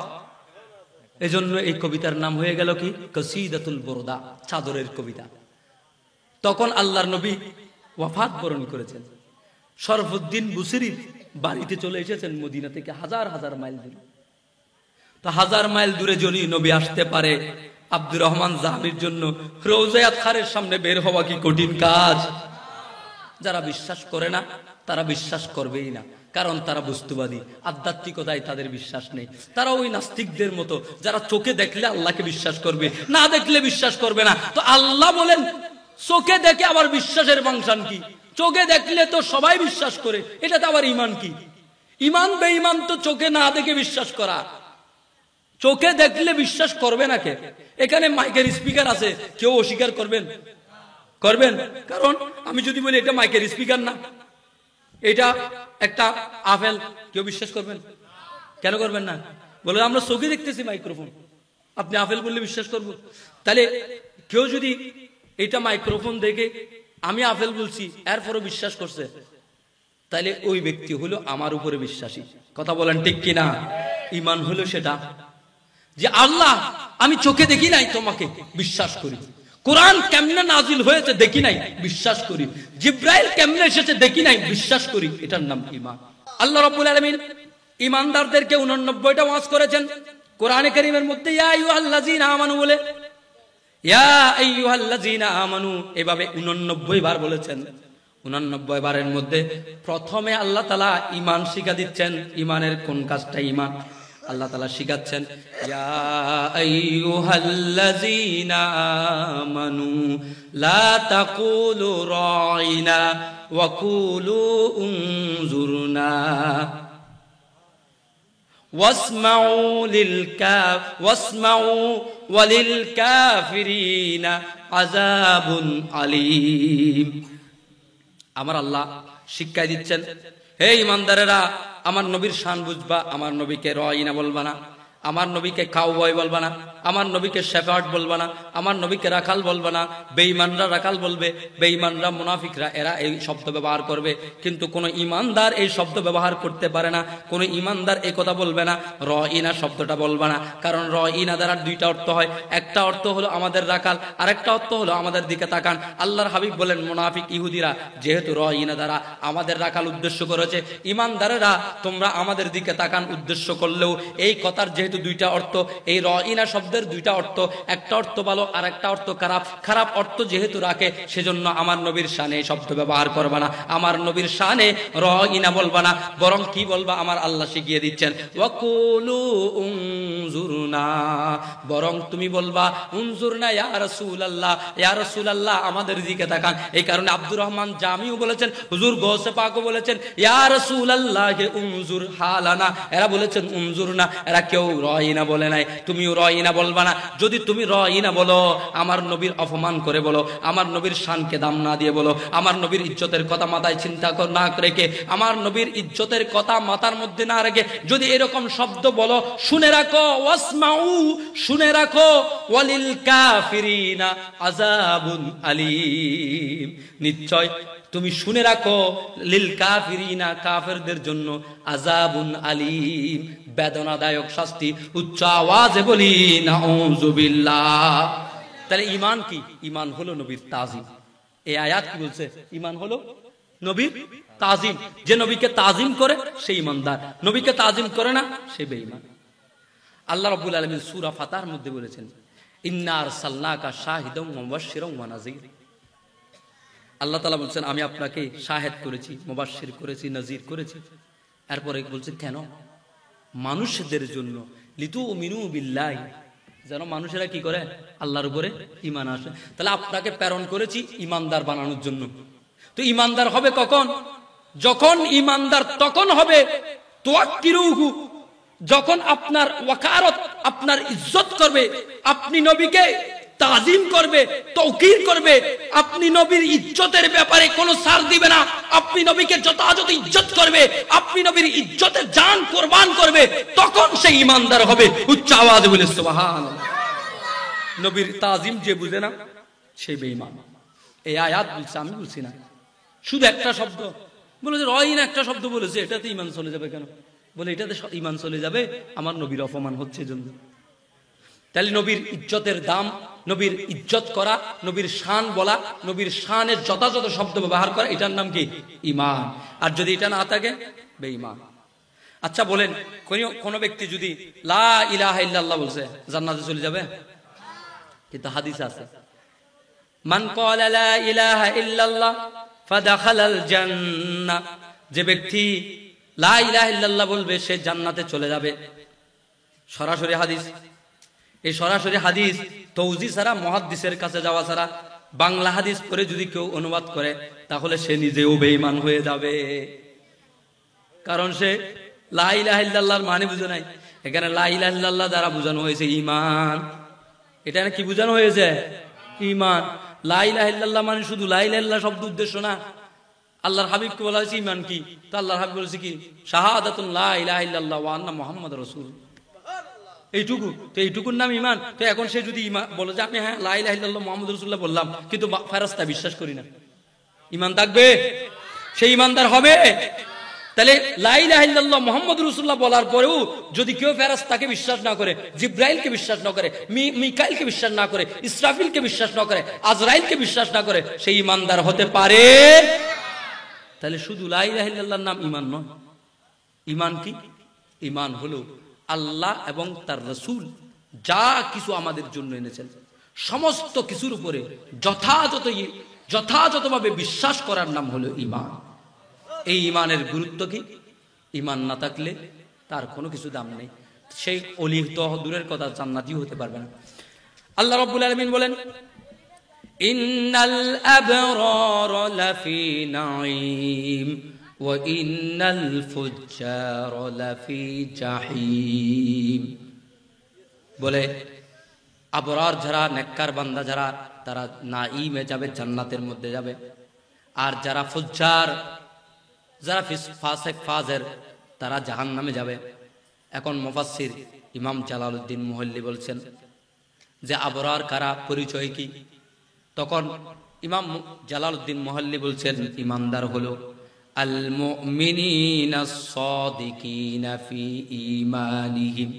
এজন্য এই কবিতার নাম হয়ে গেল কি? কসিদাতুল বুরদা, চাদরের কবিতা। তখন আল্লাহর নবী ওয়াফাত বরণ করেছেন। শরফুদ্দীন বুসরি বাড়িতে চলে এসেছেন মদিনা থেকে হাজার হাজার মাইল দূরে। তো হাজার মাইল দূরে যদি নবী আসতে পারে, আব্দুর রহমান জামির জন্য রওজায়ে আতহারের সামনে বের হওয়া কি কঠিন কাজ? যারা বিশ্বাস করে না তারা বিশ্বাস করবেই না। কারণ তারা বস্তুবাদী, আধ্যাত্মিকতায় তাদের বিশ্বাস নেই। তারা ওই নাস্তিকদের মতো, যারা চোখে দেখলে আল্লাহকে বিশ্বাস করবে, না দেখলে বিশ্বাস করবে না। তো আল্লাহ বলেন চোখে দেখে আবার বিশ্বাসের ফাংশন কি? চোখে দেখলে তো সবাই বিশ্বাস করে, এটাতে আবার ইমান কি? ইমান বেঈমান তো চোখে না দেখে বিশ্বাস করা। চোখে দেখলে বিশ্বাস করবে না কে? এখানে মাইকের স্পিকার আছে, কেউ অস্বীকার করবেন? করবেন? কারণ আমি যদি বলি এটা মাইকের স্পিকার না, এটা একটা আপেল, কেউ বিশ্বাস করবেন? কেন করবেন না? বলে আমরা চোখে দেখতেছি মাইক্রোফোন, আপনি আপেল বললে বিশ্বাস করবো? তাহলে কেউ যদি এটা মাইক্রোফোন দেখে আমি আপেল বলছি এরপরও বিশ্বাস করছে, তাহলে ওই ব্যক্তি হলো আমার উপরে বিশ্বাসী। কথা বলেন ঠিক কিনা? ইমান হলো সেটা যে আল্লাহ আমি চোখে দেখি নাই, তোমাকে বিশ্বাস করি। কোরআন কেমনে নাজিল হয়েছে দেখি নাই, বিশ্বাস করি। জিব্রাইল কেমনে এসেছে দেখি নাই, বিশ্বাস করি। এটার নাম ঈমান। আল্লাহ রাব্বুল আলামিন ঈমানদারদেরকে 89টা ওয়াজ করেছেন কোরআনে কারীমের মধ্যে, ইয়া আইয়ুহাল্লাযীনা আমানু বলে, ইয়া আইয়ুহাল্লাযীনা আমানু এভাবে 89 বার বলেছেন। 89 বারের মধ্যে প্রথমে আল্লাহ তাআলা ঈমান শিক্ষা দিচ্ছেন। ঈমানের কোন কাজটা ঈমান? আল্লাহ তাআলা শিখাচ্ছেন, ইয়া আইয়ুহাল্লাযীনা আমানু লা তাকুলু রাইনা ওয়া কুলু উনজুরনা ওয়াসমাউ ওয়ালিল কাফিরিনা আযাবুন আলীম। আমার আল্লাহ শিক্ষা দিচ্ছেন, হে ঈমানদারেরা, আমার নবীর শান বুঝবা, আমার নবীকে রাইনা বলবা না, আমার নবীকে কাউবয় বলবা না, আমার নবীকে শেফার্ড বলবা না, আমার নবীকে রাখাল বলবা না। বেঈমানরা রাখাল বলবে, বেঈমানরা মুনাফিকরা এরা এই শব্দ ব্যবহার করবে, কিন্তু কোন ঈমানদার এই শব্দ ব্যবহার করতে পারে না। কোন ঈমানদার এই কথা বলবে না, রাইনা শব্দটা বলবা না। কারণ রাইনা দ্বারা দুইটা অর্থ হয়, একটা অর্থ হলো আমাদের রাখাল, আর একটা অর্থ হলো আমাদের দিকে তাকান। আল্লাহর হাবিব বলেন, মুনাফিক ইহুদিরা যেহেতু রাইনা দ্বারা আমাদের রাখাল উদ্দেশ্য করেছে, ঈমানদারেরা তোমরা আমাদের দিকে তাকান উদ্দেশ্য করলেও এই কথার যেহেতু দুইটা অর্থ, এই রাইনা শব্দের দুইটা অর্থ, একটা অর্থ ভালো আর একটা অর্থ খারাপ। খারাপ অর্থ যেহেতু রাখে, সেজন্য আমার নবীর শানে শব্দ ব্যবহার করবা না, আমার নবীর শানে রাইনা বলবা না, বরং কি বলবা আমার আল্লাহ শিখিয়ে দিচ্ছেন, ওয়াকুলু উনজুরনা, বরং তুমি বলবা উনজুরনা ইয়া রাসূলুল্লাহ, ইয়া রাসূলুল্লাহ আমাদের দিকে তাকান। এই কারণে আব্দুর রহমান জামিও বলেছেন, হুজুর গৌসে পাকও বলেছেন, ইয়া রাসূলুল্লাহ উনজুর হালানা, এরা বলেছেন উনজুরনা, এরা কেউ রাইনা বলে নাই। তুমিও রাইনা বলবা না। যদি তুমি রাইনা বলো, আমার নবীর অপমান করে বলো, আমার নবীর শানকে দাম না দিয়ে বলো, আমার নবীর ইজ্জতের কথা মাথায় চিন্তা না রেখে, আমার নবীর ইজ্জতের কথা মাথার মধ্যে না রেখে যদি এরকম শব্দ বলো, শুনে রাখো, ওয়াসমাউ, শুনে রাখো, ওয়ালিল কাফিরিনা আযাবুন আলীম, নিশ্চয় তুমি শুনে রাখো, লিল কাফিরিনা কাফেরদের জন্য আযাবুন আলীম, বেদনাদায়ক শাস্তি। উচ্চ আওয়াজে বলি নাউযুবিল্লাহ। তাহলে ঈমান কি? ঈমান হলো নবীর তাজিম। এই আয়াত কি বলছে? ঈমান হলো নবীর তাজিম। যে নবীকে তাজিম করে সে ঈমানদার, নবীকে তাজিম করে না সে বেঈমান। আল্লাহ রাব্বুল আলামিন সূরা ফাতার মধ্যে বলেছেন, ইন্না আরসালনাকা শাহিদাও ওয়া মুবাশশিরাও ওয়া নাযীর। আল্লাহ তাআলা বলছেন, আমি আপনাকে শাহেদ করেছি, মুবাশশির করেছি, নাযীর করেছি। এরপরে বলছে কেন? মানুষদের জন্য, লিতুমিনু বিল্লাহি, যেন মানুষেরা কি করে? আল্লাহর উপরে ঈমান আসে। তাহলে আপনাকে প্রেরণ করেছি ঈমানদার বানানোর জন্য। তো ঈমানদার হবে কখন? যখন ঈমানদার তখন হবে তুয়াক্কিরুহু, যখন আপনার ওয়াকারত, আপনার ইজ্জত করবে, আপনি নবীকে তাজিম করবে, তৌকির করবে, আপনি নবীর ইজ্জতের ব্যাপারে কোনো ছাড় দিবে না, আপনি নবীকে যথাযথ ইজ্জত করবে, আপনি নবীর ইজ্জতের জান কুরবান করবে, তখন সে ঈমানদার হবে। উচ্চ আওয়াজে বলে সুবহানাল্লাহ। নবীর তাজিম যে বুঝে না সে বেঈমান। এই আয়াত বলছে, আমি বলছি না। শুধু একটা শব্দ বলেছে, রাইনা একটা শব্দ বলেছে, এটাতে ঈমান চলে যাবে কেন? বলে এটাতে ঈমান চলে যাবে, আমার নবীর অপমান হচ্ছে জন্য। তাহলে নবীর ইজ্জতের দাম, নবীর ইজ্জত করা, নবীর শান বলা, নবীর শানের যথাযথ শব্দ ব্যবহার করা, এটার নাম কি? ঈমান। আর যদি এটা না থাকে, বেঈমান। আচ্ছা বলেন, কোন ব্যক্তি যদি লা ইলাহা ইল্লাল্লাহ বলছে, জান্নাতে চলে যাবে? কিন্তু হাদিস আছে, মান ক্বালা লা ইলাহা ইল্লাল্লাহ ফাদাখালাল জান্নাহ, যে ব্যক্তি লা ইলাহা ইল্লাল্লাহ বলবে সে জান্নাতে চলে যাবে। সরাসরি হাদিস। এই সরাসরি হাদিস তৌজি ছাড়া, মুহাদ্দিসের কাছে যাওয়া ছাড়া বাংলা হাদিস পড়ে যদি কেউ অনুবাদ করে তাহলে সে নিজেও বেঈমান হয়ে যাবে। কারণ সে লা ইলাহা ইল্লাল্লাহর মানে বুঝে নাই। এখানে লা ইলাহা ইল্লাল্লাহ দ্বারা বোঝানো হয়েছে ঈমান। এটা কি বোঝানো হয়েছে? ঈমান। লা ইলাহা ইল্লাল্লাহ মানে শুধু লা ইলাহা ইল্লাল্লাহ শব্দ উদ্দেশ্য না। আল্লাহর হাবিবকে বলা হয়েছে ঈমান কি? তো আল্লাহর হাবিব বলেছে কি? শাহাদাতুন লা ইলাহা ইল্লাল্লাহ ওয়া আন্না মুহাম্মাদুর রাসূল। এইটুকু। তো এইটুকুর নাম ঈমান। তো এখন সে যদি ঈমান বলে যে আমি হ্যাঁ লা ইলাহা ইল্লাল্লাহ মুহাম্মাদুর রাসূলুল্লাহ বললাম, কিন্তু ফেরেশতা বিশ্বাস করি না, ঈমান থাকবে? সে ঈমানদার হবে? তাহলে লা ইলাহা ইল্লাল্লাহ মুহাম্মাদুর রাসূলুল্লাহ বলার পরেও যদি কেউ ফেরেশতাকে বিশ্বাস না করে, জিবরাইলকে বিশ্বাস না করে, মিকাইলকে বিশ্বাস না করে, ইসরাফিলকে বিশ্বাস না করে, আজরাইলকে বিশ্বাস না করে, সে ঈমানদার হতে পারে? তাহলে শুধু লা ইলাহা ইল্লাল্লাহর নাম ঈমান নয়। ঈমান কি? ঈমান হলো আল্লাহ এবং তার রাসূল যা কিছু আমাদের জন্য এনেছেন সমস্ত কিছুর উপরে যথাযথভাবে বিশ্বাস করার নাম হলো ঈমান। এই ঈমানের গুরুত্ব কি? ঈমান না থাকলে তার কোনো কিছু দাম নেই। সেই ওলি তো দূরের কথা, জান্নাতীও হতে পারবে না। আল্লাহ রাব্বুল আলামিন বলেন, ইন্নাল আবরার লাফি নাঈম ওয়া ইন্নাল ফুজ্জার লাফি জাহিম। বলে আবরার যারা, নেককার বান্দা যারা, তারা নাঈমে যাবে, জান্নাতের মধ্যে যাবে। আর যারা ফুজ্জার, যারা ফাসিক ফাজের, তারা জাহান্নামে যাবে। এখন মুফাসসির ইমাম জালালউদ্দিন মুহল্লি বলছেন যে আবরার কারা, পরিচয় কি? তখন ইমাম জালালউদ্দিন মুহল্লি বলছেন ঈমানদার হলো আল মুমিনিনাস সাদিকিনা ফি ঈমানিহিম।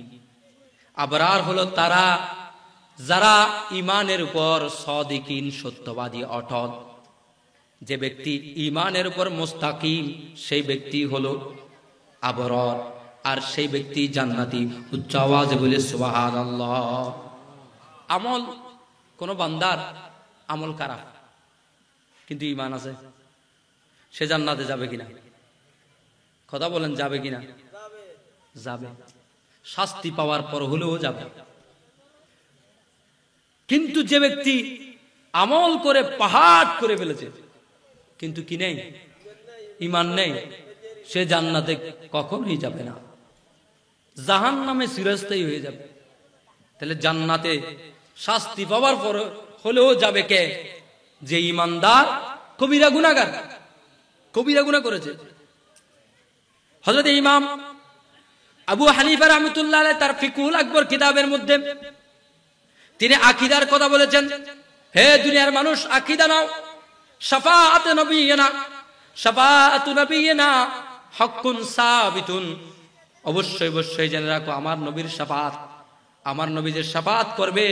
আবরার হলো তারা যারা ঈমানের উপর সাদিকিন, সত্যবাদী, অটল। যে ব্যক্তি ঈমানের উপর মুস্তাকিম সেই ব্যক্তি হলো আবরার, আর সেই ব্যক্তি জান্নাতি। উচ্চ আওয়াজে বলে সুবহানাল্লাহ। আমল, কোন বান্দার আমল খারাপ কিন্তু ঈমান আছে, সে জান্নাতে যাবে কিনা? কথা বলেন, যাবে কিনা? যাবে। শাস্তি পাওয়ার পর হলেও যাবে। কিন্তু যে ব্যক্তি আমল করে পাহাড় করে ফেলেছে কিন্তু কি নেই? ঈমান নেই, সে জান্নাতে কখনোই যাবে না, জাহান্নামে চিরস্থায়ী হয়ে যাবে। তাহলে জান্নাতে শাস্তি পাওয়ার পর হলেও যাবে কে? যে ঈমানদার, কবিরা গুনাহগার, কবিরা গুনাহ করেছে। হযরত ইমাম আবু হানিফা রাহমাতুল্লাহ আলাইহি তার ফিকহুল আকবর কিতাবের মধ্যে তিনি আকীদার কথা বলেছেন। হে দুনিয়ার মানুষ, আকীদা নাও। শাফাআতু নবিয়িনা হাক্কুন সাবিতুন। অবশ্যই অবশ্যই জেনে রাখো, আমার নবীর শাফাআত, আমার নবী যে শাফাআত করবে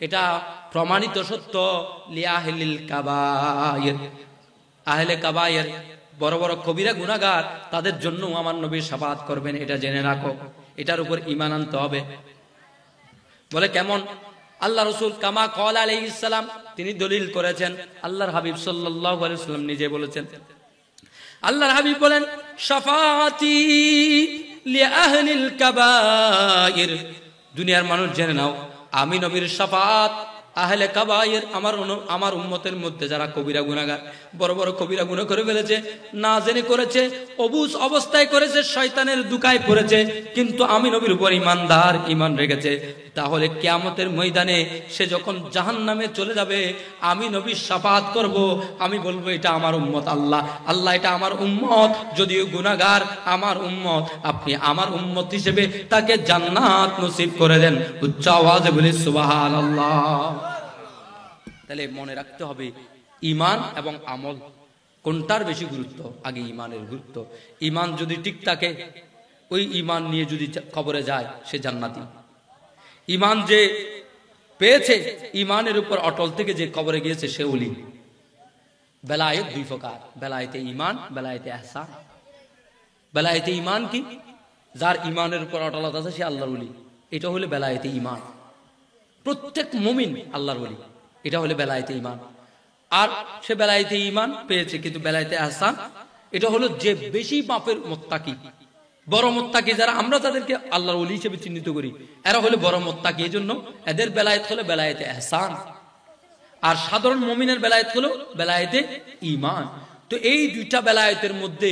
এটা প্রমাণিত সত্য। লিআহলিল কাবায়ের, আহলে কাবায়ের, বড় বড় কবিরা গুনাহগার, তাদের জন্য আমার নবী শাফাআত করবেন, এটা জেনে রাখো। এটার উপর ঈমান আনতে হবে। বলে কেমন? আল্লাহ রাসূল কামা ক্বালা আলাইহিস সালাম, তিনি দলিল করেছেন। আল্লাহর হাবিব সাল্লাল্লাহু আলাইহি ওয়াসাল্লাম নিজে বলেছেন। আল্লাহর হাবিব বলেন, শাফাআতি লিআহলিল কাবায়ের। দুনিয়ার মানুষ জেনে নাও, আমি নবীর শাফাআত আহলে কাবায়ের, আমার উম্মতের মধ্যে যারা কবিরা গুনাহগার, বড় বড় কবিরা গুনাহ করে ফেলেছে, না জেনে করেছে, অবুঝ অবস্থায় করেছে, শয়তানের দুকায় পড়েছে, কিন্তু আমি নবীর উপর ঈমানদার, ঈমান রেখেছে, তাহলে কিয়ামতের ময়দানে সে যখন জাহান্নামে চলে যাবে, আমি নবী শাফাআত করব, আমি বলবো এটা আমার উম্মত। আল্লাহ, আল্লাহ এটা আমার উম্মত, যদিও গুনাহগার আমার উম্মত, আপনি আমার উম্মত হিসেবে তাকে জান্নাত নসিব করে দেন। উচ্চ আওয়াজে বলি সুবহানাল্লাহ। তাহলে মনে রাখতে হবে ঈমান এবং আমল কোনটার বেশি গুরুত্ব? আগে ঈমানের গুরুত্ব। ঈমান যদি ঠিক থাকে, ওই ঈমান নিয়ে যদি কবরে যায় সে জান্নাতি। ঈমান যে পেয়েছে, ঈমানের উপর অটল থেকে যে কবরে গিয়েছে সে ওলি। বেলায়েত দুই প্রকার, বেলায়েতে ঈমান, বেলায়েতে ইহসান। বেলায়েতে ঈমান কি? যার ঈমানের উপর অটলতা আছে সে আল্লাহর ওলি, এটা হলো বেলায়েতে ঈমান। প্রত্যেক মুমিন আল্লাহর ওলি, এটা হলো বেলায়েতে ঈমান। আর সে বেলায়েতে ঈমান পেয়েছে, কিন্তু বেলায়েতে ইহসান এটা হলো যে বেশি পাপের মুত্তাকি, বড় মুত্তাকি যারা, আমরা তাদেরকে আল্লাহর ওলি হিসেবে চিহ্নিত করি, এরা হলো বড় মুত্তাকি। এই জন্য এদের বেলায়েত হলো বেলায়েতে ইহসান, আর সাধারণ মুমিনের বেলায়েত হলো বেলায়েতে ঈমান। তো এই দুইটা বেলায়েতের মধ্যে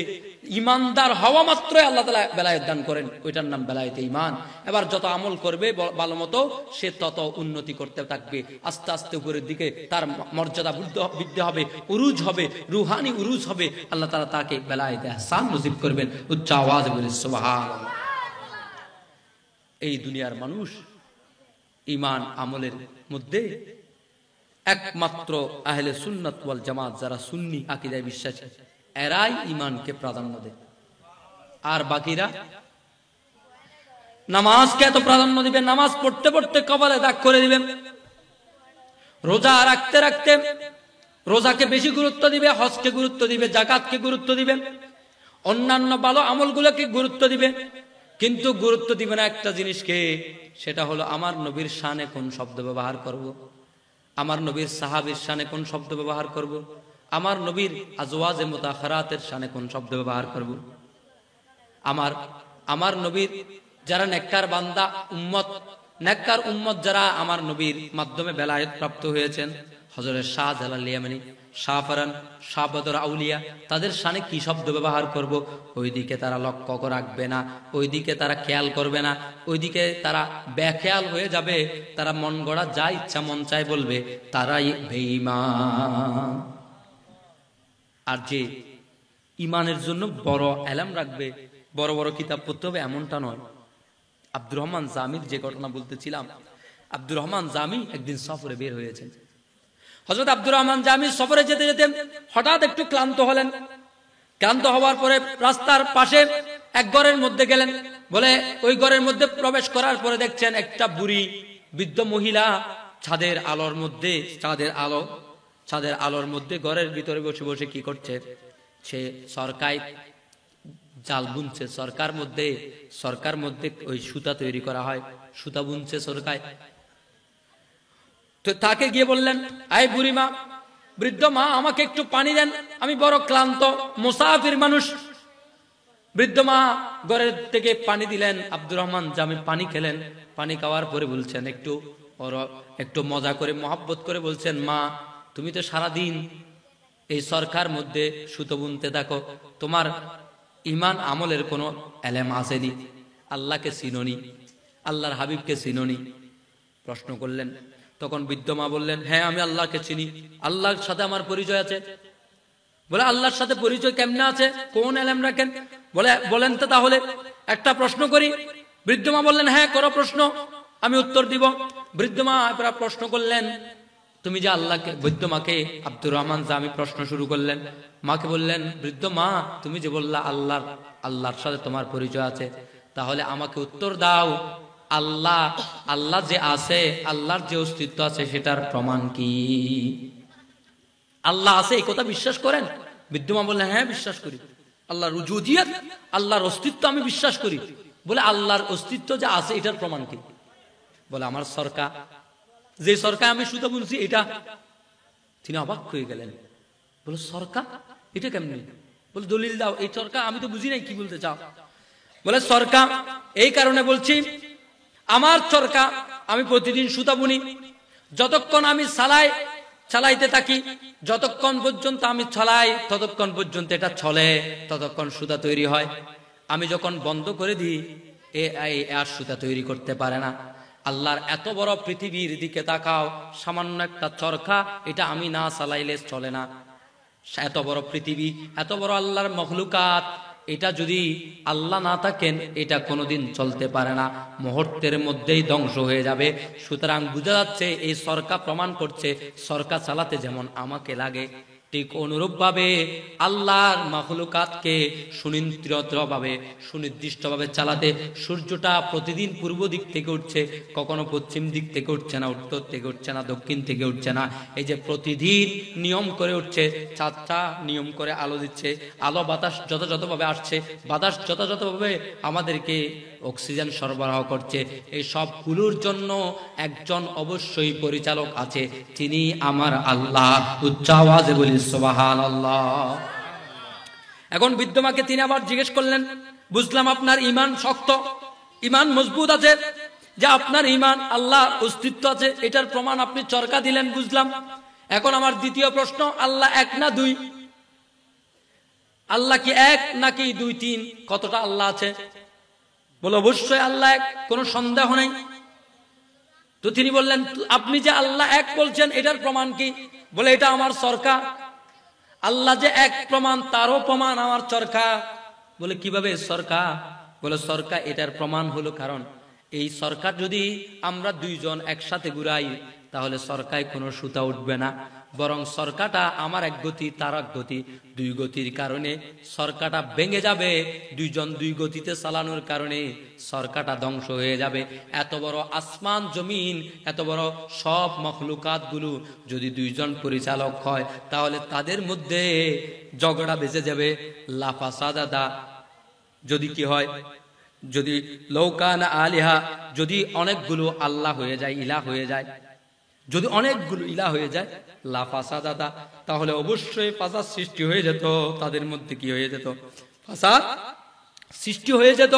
ইমানদার হওয়া মাত্রই আল্লাহ তাআলা বেলায়েত দান করেন, ওইটার নাম বেলায়েতে ঈমান। এবার যত আমল করবে ভালো মতো, সে তত উন্নতি করতে থাকবে, আস্তে আস্তে উপরের দিকে তার মর্যাদা বৃদ্ধি হবে, উরুজ হবে, রুহানি উরুজ হবে। আল্লাহ তাআলা তাকে বেলায়েতে ইহসান নসিব করবেন। উচ্চ আওয়াজে বলে সুবহানাল্লাহ। এই দুনিয়ার মানুষ ঈমান আমলের মধ্যে একমাত্র আহলে সুন্নাত ওয়াল জামাত, যারা সুন্নি আকীদায় বিশ্বাসী, এরাই ঈমানকে প্রাধান্য দেয়। আর বাকিরা নামাজকে এত প্রাধান্য দিবেন, নামাজ পড়তে পড়তে কপালে দাগ করে দিবেন, রোজা রাখতে রাখতে রোজাকে বেশি গুরুত্ব দিবে, হজকে গুরুত্ব দিবে, যাকাতকে গুরুত্ব দিবে, অন্যান্য ভালো আমলগুলোকে গুরুত্ব দিবে, কিন্তু গুরুত্ব দিবে না একটা জিনিসকে, সেটা হলো আমার নবীর শানে কোন শব্দ ব্যবহার করব, আমার নবীর সাহাবীর শানে কোন শব্দ ব্যবহার করব, আমার নবীর আজওয়াজে মুতাহহারাতের শানে কোন শব্দ ব্যবহার করব। আমার নবীর যারা নেককার বান্দা উম্মত, নেককার উম্মত যারা আমার নবীর মাধ্যমে বেলায়েত প্রাপ্ত হয়েছেন, হযরত শাহজালাল ইয়ামানি, শাহফারান, শাহবদর আউলিয়া, তাদের শানে কি শব্দ ব্যবহার করব, ওইদিকে তারা লক্ষ্য রাখবে না, ওইদিকে তারা খেয়াল করবে না, ওইদিকে তারা বেখেয়াল হয়ে যাবে, তারা মন গড়া যা ইচ্ছা মন চায় বলবে, তারাই বেঈমান। আর যে ইমানের জন্য বড় এলাম রাখবে, বড় বড় কিতাব পড়তে হবে, এমনটা নয়। আব্দুর রহমান জামির যে ঘটনা বলতেছিলাম, আব্দুর রহমান জামি একদিন সফরে বের হয়েছেন। হযরত আব্দুর রহমান জামি সফরে যেতে যেতে হঠাৎ একটু ক্লান্ত হলেন। ক্লান্ত হওয়ার পরে রাস্তার পাশে এক ঘরের মধ্যে গেলেন। বলে ওই ঘরের মধ্যে প্রবেশ করার পরে দেখছেন একটা বুড়ি বৃদ্ধ মহিলা ছাদের আলোর মধ্যে ঘরের ভিতরে বসে বসে কি করছে, সে সরকায় জাল বুনছে। সরকার মধ্যে ওই সুতা তৈরি করা হয়, সুতা বুনছে সরকায়। তো তাকে গিয়ে বললেন, আই বুড়িমা, বৃদ্ধ মা, আমাকে একটু পানি দেন, আমি বড় ক্লান্ত, মুসাফির মানুষ। বৃদ্ধ মা ঘরের থেকে পানি দিলেন, আব্দুর রহমান জামি পানি খেলেন। পানি খাওয়ার পরে বলছেন, একটু মজা করে মহব্বত করে বলছেন, মা, তুমি তো সারাদিন এই সরকার মধ্যে সুতো বুনতে থাকো, তোমার ঈমান আমলের কোনো এলেম আসেনি, আল্লাহকে চিনোনি, আল্লাহর হাবিবকে চিনোনি? প্রশ্ন করলেন। তখন বৃদ্ধ মা বললেন, হ্যাঁ, আমি আল্লাহকে চিনি, আল্লাহর সাথে আমার পরিচয় আছে। বলে, আল্লাহর সাথে পরিচয় কেমনে আছে, কোন এলেম রাখেন? বলেন তো তাহলে, একটা প্রশ্ন করি। বৃদ্ধ মা বললেন, হ্যাঁ করো প্রশ্ন, আমি উত্তর দিব। বৃদ্ধ মা প্রশ্ন করলেন, তুমি যে আল্লাহকে, বৃদ্ধ মাকে আব্দুর রহমান জামি প্রশ্ন শুরু করলেন। মাকে বললেন, বৃদ্ধ মা, তুমি যে বললা আল্লাহর সাথে তোমার পরিচয় আছে, তাহলে আমাকে উত্তর দাও, আল্লাহ যে আছে, আল্লাহর যে অস্তিত্ব আছে, সেটার প্রমাণ কি? আল্লাহ আছে এই কথা বিশ্বাস করেন? বৃদ্ধ মা বললেন, হ্যাঁ বিশ্বাস করি, আল্লাহর উজুদিয়ত, আল্লাহর অস্তিত্ব আমি বিশ্বাস করি। বলে, আল্লাহর অস্তিত্ব যে আছে এটার প্রমাণ কি? বলে, আমার সরকার, যে সরকার আমি সুতা বুনছি এটা। তিনি অবাক হয়ে গেলেন। বলে, সরকার এটা কেমনি? বলে, দলিল দাও। এই সরকার আমি তো বুঝি নাই, কি বলতে চাও? বলে, সরকার এই কারণে বলছি, আমার চরকা আমি প্রতিদিন সুতা বুনি, যতক্ষণ আমি চালাইতে থাকি, যতক্ষণ পর্যন্ত আমি চালাই, ততক্ষণ পর্যন্ত এটা চলে, ততক্ষণ সুতা তৈরি হয়। আমি যখন বন্ধ করে দিই, আর সুতা তৈরি করতে পারে না। আল্লাহর এত বড় পৃথিবীর দিকে তাকাও, সামান্য একটা চরকা, এটা আমি না চালাইলে চলে না। এত বড় পৃথিবী, এত বড় আল্লাহর মখলুকাত, এটা যদি আল্লাহ না থাকেন, এটা কোনোদিন চলতে পারে না, মুহূর্তের মধ্যেই ধ্বংস হয়ে যাবে। সুতরাং বোঝা যাচ্ছে, এই সরকার প্রমাণ করছে, সরকার চালাতে যেমন আমাকে লাগে, ঠিক অনুরূপ ভাবে আল্লাহর মাখলুকাতকে সুনির্দিষ্টভাবে চালাতে, সূর্যটা প্রতিদিন পূর্ব দিক থেকে উঠছে, কখনো পশ্চিম দিক থেকে উঠছে না, উত্তর থেকে উঠছে না, দক্ষিণ থেকে উঠছে না। এই যে প্রতিদিন নিয়ম করে উঠছে, চাঁদটা নিয়ম করে আলো দিচ্ছে, আলো বাতাস যথাযথভাবে আসছে, বাতাস যথাযথভাবে আমাদেরকে অক্সিজেন সরবরাহ করছে। এই সবগুলোর জন্য একজন অবশ্যই পরিচালক আছে, তিনি আমার আল্লাহ। উচ্চ আওয়াজে বলি সুবহানাল্লাহ। এখন বৃদ্ধ মাকে তিনি আবার জিজ্ঞেস করলেন, বুঝলাম আপনার ঈমান শক্ত, ঈমান মজবুত আছে, যে আপনার ঈমান আল্লাহ অস্তিত্ব আছে, এটার প্রমাণ আপনি চরকা দিলেন, বুঝলাম। এখন আমার দ্বিতীয় প্রশ্ন, আল্লাহ এক না দুই? আল্লাহ কি এক নাকি দুই তিন? কতটা আল্লাহ আছে? বলে অবশ্যই আল্লাহ এক, কোনো সন্দেহ নেই। তো তিনি বললেন, আপনি যে আল্লাহ এক বলছেন এটার প্রমাণ কি? বলে এটা আমার চরকা। আল্লাহ যে এক প্রমাণ, তারও প্রমাণ আমার চরকা। বলে কিভাবে চরকা? বলে চরকা এটার প্রমাণ হলো, কারণ এই চরকা যদি আমরা দুইজন একসাথে ঘুরাই তাহলে চরকায় কোনো সুতা উঠবে না, বরং চরকাটা আমার এক গতি তার এক গতি, দুই গতির কারণে চরকাটা ভেঙে যাবে। দুইজন দুই গতিতে চালানোর কারণে চরকাটা ধ্বংস হয়ে যাবে। এত বড় আসমান জমিন, এত বড় সব মখলুকাত গুলো যদি দুইজন পরিচালক হয় তাহলে তাদের মধ্যে ঝগড়া বেঁচে যাবে। লাফাসাদাদা, যদি কি হয়, যদি লৌকানা আলিহা, যদি অনেকগুলো আল্লাহ হয়ে যায়, ইলা হয়ে যায়, যদি অনেকগুলো ইলা হয়ে যায়, লাফাসাদাদা, তাহলে অবশ্যই ফাসাদ সৃষ্টি হয়ে যেত। তাদের মধ্যে কি হয়ে যেত? ফাসাদ সৃষ্টি হয়ে যেত।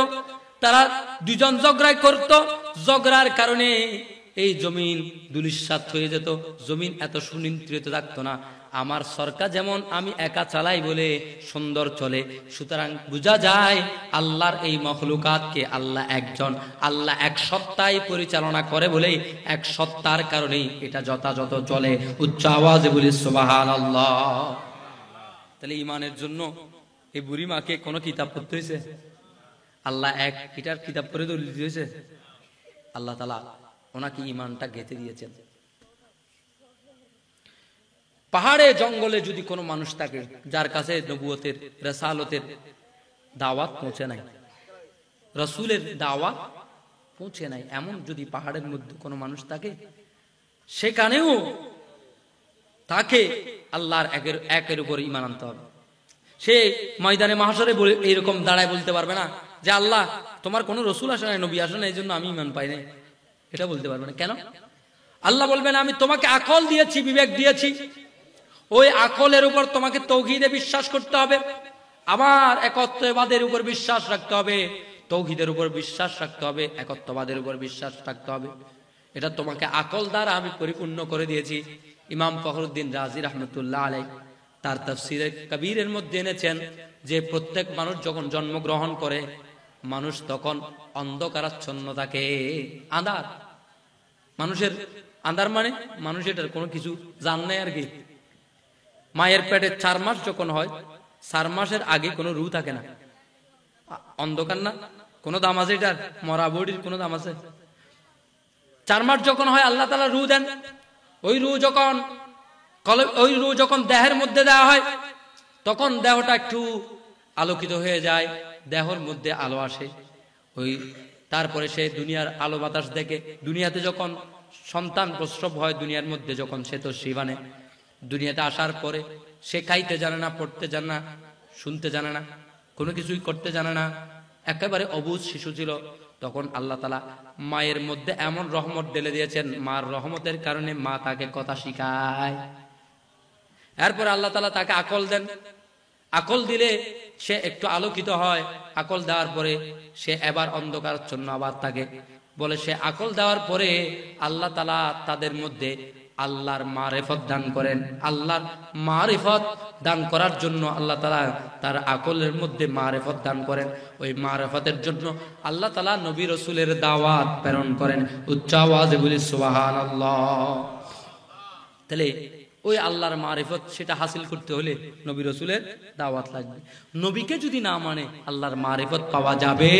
তারা দুজন ঝগড়াই করত, ঝগড়ার কারণে এই জমিন দুলিশাত হয়ে যেত, জমিন এত সুনিয়ন্ত্রিত থাকতো না। আমার সরকার যেমন আমি একা চালাই বলে সুন্দর চলে, সুতরাং বোঝা যায় আল্লাহর এই মখলুকাতকে আল্লাহ একজন, আল্লাহ এক সত্তায় পরিচালনা করে বলেই এক সত্তার কারণেই এটা যথাযথ চলে। উচ্চ আওয়াজে বলি সুবহানাল্লাহ। তাহলে ইমানের জন্য এই বুড়ি মাকে কোনো কিতাব পড়তে হয়েছে? আল্লাহ এক, এটার কিতাব পড়ে দলিল দিয়েছে? আল্লাহ তাআলা ওনাকে ইমানটা গেঁথে দিয়েছেন। পাহাড়ে জঙ্গলে যদি কোনো মানুষ থাকে যার কাছে নবুয়তের, রিসালতের দাওয়াত পৌঁছে নাই, রাসূলের দাওয়াত পৌঁছে নাই, এমন যদি পাহাড়ের মধ্যে কোনো মানুষ থাকে, সেখানেও তাকে আল্লাহর একের উপর ঈমান আনতে হবে। সে ময়দানে মাহশরে এইরকম দাঁড়ায় বলতে পারবে না যে আল্লাহ তোমার কোনো রসুল আসে নাই, নবী আসে নাই, এই জন্য আমি ঈমান পাই নাই। এটা বলতে পারবে না। কেন? আল্লাহ বলবেন আমি তোমাকে আকল দিয়েছি, বিবেক দিয়েছি, ওই আকলের উপর তোমাকে তৌহিদে বিশ্বাস করতে হবে, আমার একত্ববাদের উপর বিশ্বাস রাখতে হবে, তৌহিদের উপর বিশ্বাস রাখতে হবে, একত্ববাদের উপর বিশ্বাস রাখতে হবে। এটা তোমাকে আকল দ্বারা আমি পরিপূর্ণ করে দিয়েছি। ইমাম ফখরুদ্দিন রাজি রাহমাতুল্লাহ আলাইহি তার তাফসীরে কবীরের মধ্যে এনেছেন যে প্রত্যেক মানুষ যখন জন্মগ্রহণ করে মানুষ তখন অন্ধকারাচ্ছন্ন থাকে, আঁধার। মানুষের আঁধার মানে মানুষ এটার কোনো কিছু জান নাই আর কি। মায়ের পেটে 4 মাস যখন হয়, 4 মাসের আগে কোনো রু থাকে না, অন্ধকার না? কোনো দাম আছে এটার? মরা বডির কোনো দাম আছে? 4 মাস যখন হয় আল্লাহ তাআলা রু দেন। ওই রু যখন দেহের মধ্যে দেওয়া হয় তখন দেহটা একটু আলোকিত হয়ে যায়, দেহের মধ্যে আলো আসে। ওই তারপরে সে দুনিয়ার আলো বাতাস দেখে। দুনিয়াতে যখন সন্তান প্রসব হয়, দুনিয়ার মধ্যে যখন সে তো শিবানে, দুনিয়াতে আসার পরে সে খাইতে জানে না, পড়তে জানে না, শুনতে জানে না, কোনো কিছুই করতে জানে না, একেবারে অবুঝ শিশু ছিল। তখন আল্লাহ তাআলা মায়ের মধ্যে এমন রহমত ঢেলে দিয়েছেন, মার রহমতের কারণে মা তাকে কথা শিখায়। এরপর আল্লাহ তাআলা তাকে আকল দেন। আকল দিলে সে একটু আলোকিত হয়। আকল দেওয়ার পরে সে এবার অন্ধকারাচ্ছন্ন আবার থাকে। বলে সে আকল দেওয়ার পরে আল্লাহ তাআলা তাদের মধ্যে আল্লাহর মারিফত দান করেন। আল্লাহর মারিফত দান করার জন্য আল্লাহ তাআলা তার আকলের মধ্যে মারিফত দান করেন। ওই মারিফতের জন্য আল্লাহ তাআলা নবী রাসূলের দাওয়াত প্রেরণ করেন। উচ্চ আওয়াজে বলি সুবহানাল্লাহ। তাহলে ওই আল্লাহর মারিফত সেটা হাসিল করতে হলে নবী রাসূলের দাওয়াত লাগবে। নবীকে যদি না মানে আল্লাহর মারিফত পাওয়া যাবে?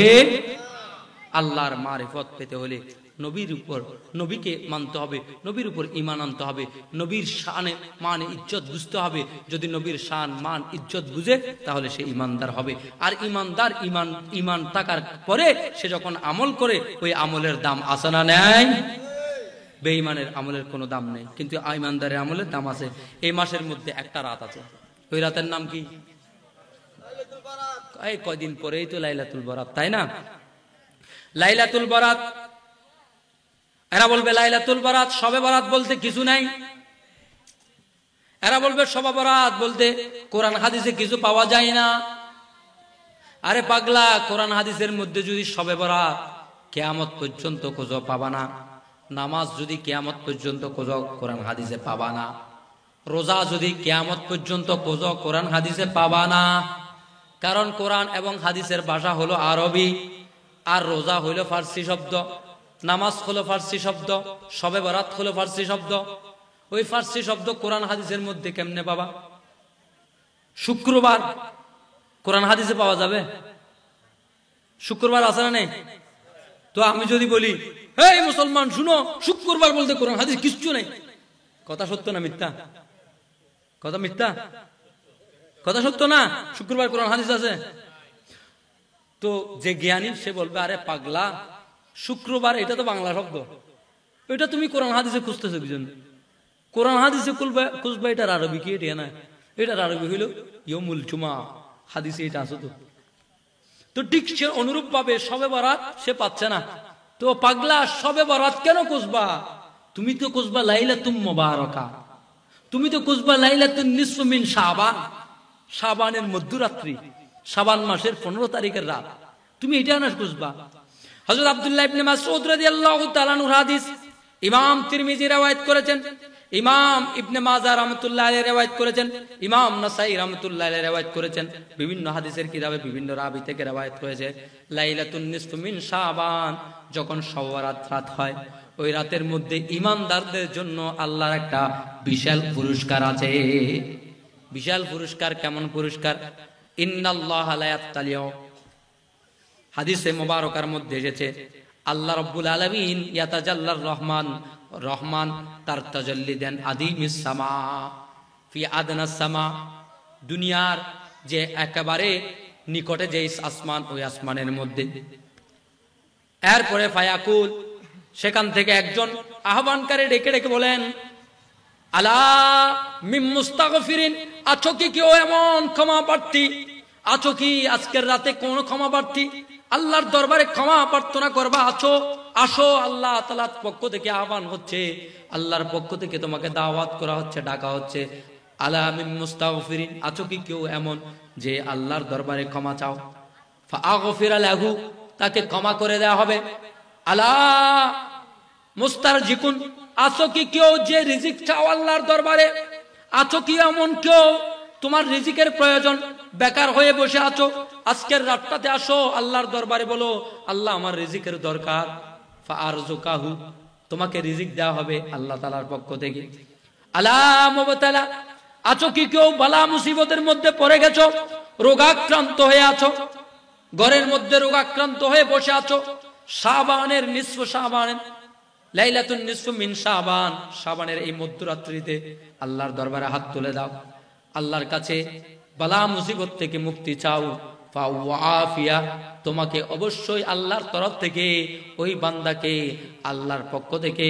আল্লাহর মারিফত পেতে হলে নবীর উপর, নবীকে মানতে হবে, নবীর উপর ঈমান আনতে হবে, নবীর শানে মান ইজ্জত বুঝতে হবে। যদি নবীর শান মান ইজ্জত বুঝে তাহলে সে ঈমানদার হবে। আর ঈমানদার ঈমান থাকার পরে সে যখন আমল করে ওই আমলের দাম আছে না নাই? বেঈমানের আমলের কোনো দাম নেই, কিন্তু ঈমানদারের আমলের দাম আছে। এই মাসের মধ্যে একটা রাত আছে, ওই রাতের নাম কি? এই কয়দিন পরেই তো লাইলাতুল বরাত, তাই না? লাইলাতুল বরাত, এরা বলবে লাইলাতুল বরাত, শবে বরাত বলতে কিছু নাই। এরা বলবে শবে বরাত বলতে কোরআন হাদিসে কিছু পাওয়া যায় না। আরে পাগলা, কোরআন হাদিসের মধ্যে যদি শবে বরাত কিয়ামত পর্যন্ত খোঁজো পাবা না, নামাজ যদি কিয়ামত পর্যন্ত খোঁজো কোরআন হাদিসে পাবা না, রোজা যদি কিয়ামত পর্যন্ত খোঁজো কোরআন হাদিসে পাবা না। কারণ কোরআন এবং হাদিসের ভাষা হলো আরবি, আর রোজা হলো ফার্সি শব্দ, নামাজ হলো ফার্সি শব্দ, শবে বরাত হলো ফার্সি শব্দ। ওই ফার্সি শব্দ কোরআন হাদিসের মধ্যে কেমনে পাবা? শুক্রবার কোরআন হাদিসে পাওয়া যাবে? শুক্রবার আছে না নেই? তো আমি যদি বলি, এই মুসলমান শুনো, শুক্রবার বলতে কোরআন হাদিস কিচ্ছু নেই, কথা সত্য না মিথ্যা? কথা মিথ্যা? কথা সত্য না? শুক্রবার কোরআন হাদিস আছে। তো যে জ্ঞানী সে বলবে, আরে পাগলা, শুক্রবার এটা তো বাংলা শব্দ, এটা তুমি কোরআন হাদিসে খুঁজতেছো কি জন্য? কোরআন হাদিসে খুঁজবে, এটার আরবি কি? এটা না, এটার আরবি হইল ইয়মুল জুমা, হাদিসে এটা আছে। তো ঠিক সে অনুরূপ ভাবে শবে বরাত সে পাচ্ছে না। তো পাগলা, শবে বরাত কেন খুঁজবা? তুমি তো খুঁজবা লাইলাতুম মুবারাকা, তুমি তো খুঁজবা লাইলাতুন নিসফু মিন শাবান, শাবানের মধ্যরাত্রি, শাবান মাসের 15 তারিখের রাত, তুমি এটা না খুঁজবা। হযরত আব্দুল্লাহ ইবনে মাসউদ রাদিয়াল্লাহু তাআলা আনহু হাদিস ইমাম তিরমিজি রওয়ায়াত করেছেন, ইমাম ইবনে মাজাহ রাহমাতুল্লাহ আলাইহি রওয়ায়াত করেছেন, ইমাম নাসাই রাহমাতুল্লাহ আলাইহি রওয়ায়াত করেছেন। বিভিন্ন হাদিসের কিতাবে বিভিন্ন রাবি থেকে রওয়ায়াত রয়েছে, লাইলাতুন নিসফু মিন শাবান, যখন শবে বরাত রাত হয়, ওই রাতের মধ্যে ঈমানদারদের জন্য আল্লাহর একটা বিশাল পুরস্কার আছে। বিশাল পুরস্কার। কেমন পুরস্কার? ইন্নাল্লাহা লা ইয়াত্তালিউ, হাদিসে মুবারকার মধ্যে এসেছে, আল্লাহ রাব্বুল আলামিন ইয়াতাজাল্লার রহমান, রহমান তার তাজাল্লি দেন আদিমিস সামা ফি আদনাস সামা, দুনিয়ার যে একেবারে নিকটে যে আসমান, ওই আসমানের মধ্যে। এরপরে ফায়াকুল, সেখান থেকে একজন আহ্বানকারী ডেকে ডেকে বলেন, আলা মিম মুস্তাগফিরিন, আছো কি কেউ এমন ক্ষমা প্রার্থী? আছো কি আজকের রাতে কোন ক্ষমা প্রার্থী? আল্লাহর দরবারে ক্ষমা প্রার্থনা করবা আছো? আসো, আল্লাহ তাআলার পক্ষ থেকে আহ্বান হচ্ছে, আল্লাহর পক্ষ থেকে তোমাকে দাওয়াত করা হচ্ছে, ডাকা হচ্ছে। আলা মিম মুস্তাগফিরিন, আছো কি কেউ এমন যে আল্লাহর দরবারে ক্ষমা চাও? ফাআগফিরা লাহু, তাকে ক্ষমা করে দেওয়া হবে। আলা মুস্তারজিকুন, আছো কি কেউ যে রিজিক চাও আল্লাহর দরবারে? আছো কি এমন কেউ তোমার রিজিকের প্রয়োজন, বেকার হয়ে বসে আছো? আজকের রাতটাতে আসো, আল্লাহর দরবারে বলো, আল্লাহ আমার রিজিকের দরকার। ফাআরযুকাহু, তোমাকে রিজিক দেওয়া হবে আল্লাহ তাআলার পক্ষ থেকে। আলা মুবতালা, আছো কি কেউ বালা মুসিবতের মধ্যে পড়ে গেছো, রোগাক্রান্ত হয়ে আছো, ঘরের মধ্যে রোগাক্রান্ত হয়ে বসে আছো, শাবানের নিসফ, শাবানের লাইলাতুন নিসফু মিন শাবান, শাবানের এই মধ্যরাত্রিতে আল্লাহর দরবারে হাত তুলে দাও, আল্লাহর কাছে বালা মুসিবত থেকে মুক্তি চাও। ফাওয়াফিয়া, তোমাকে অবশ্যই আল্লাহর তরফ থেকে ওই বান্দাকে আল্লাহর পক্ষ থেকে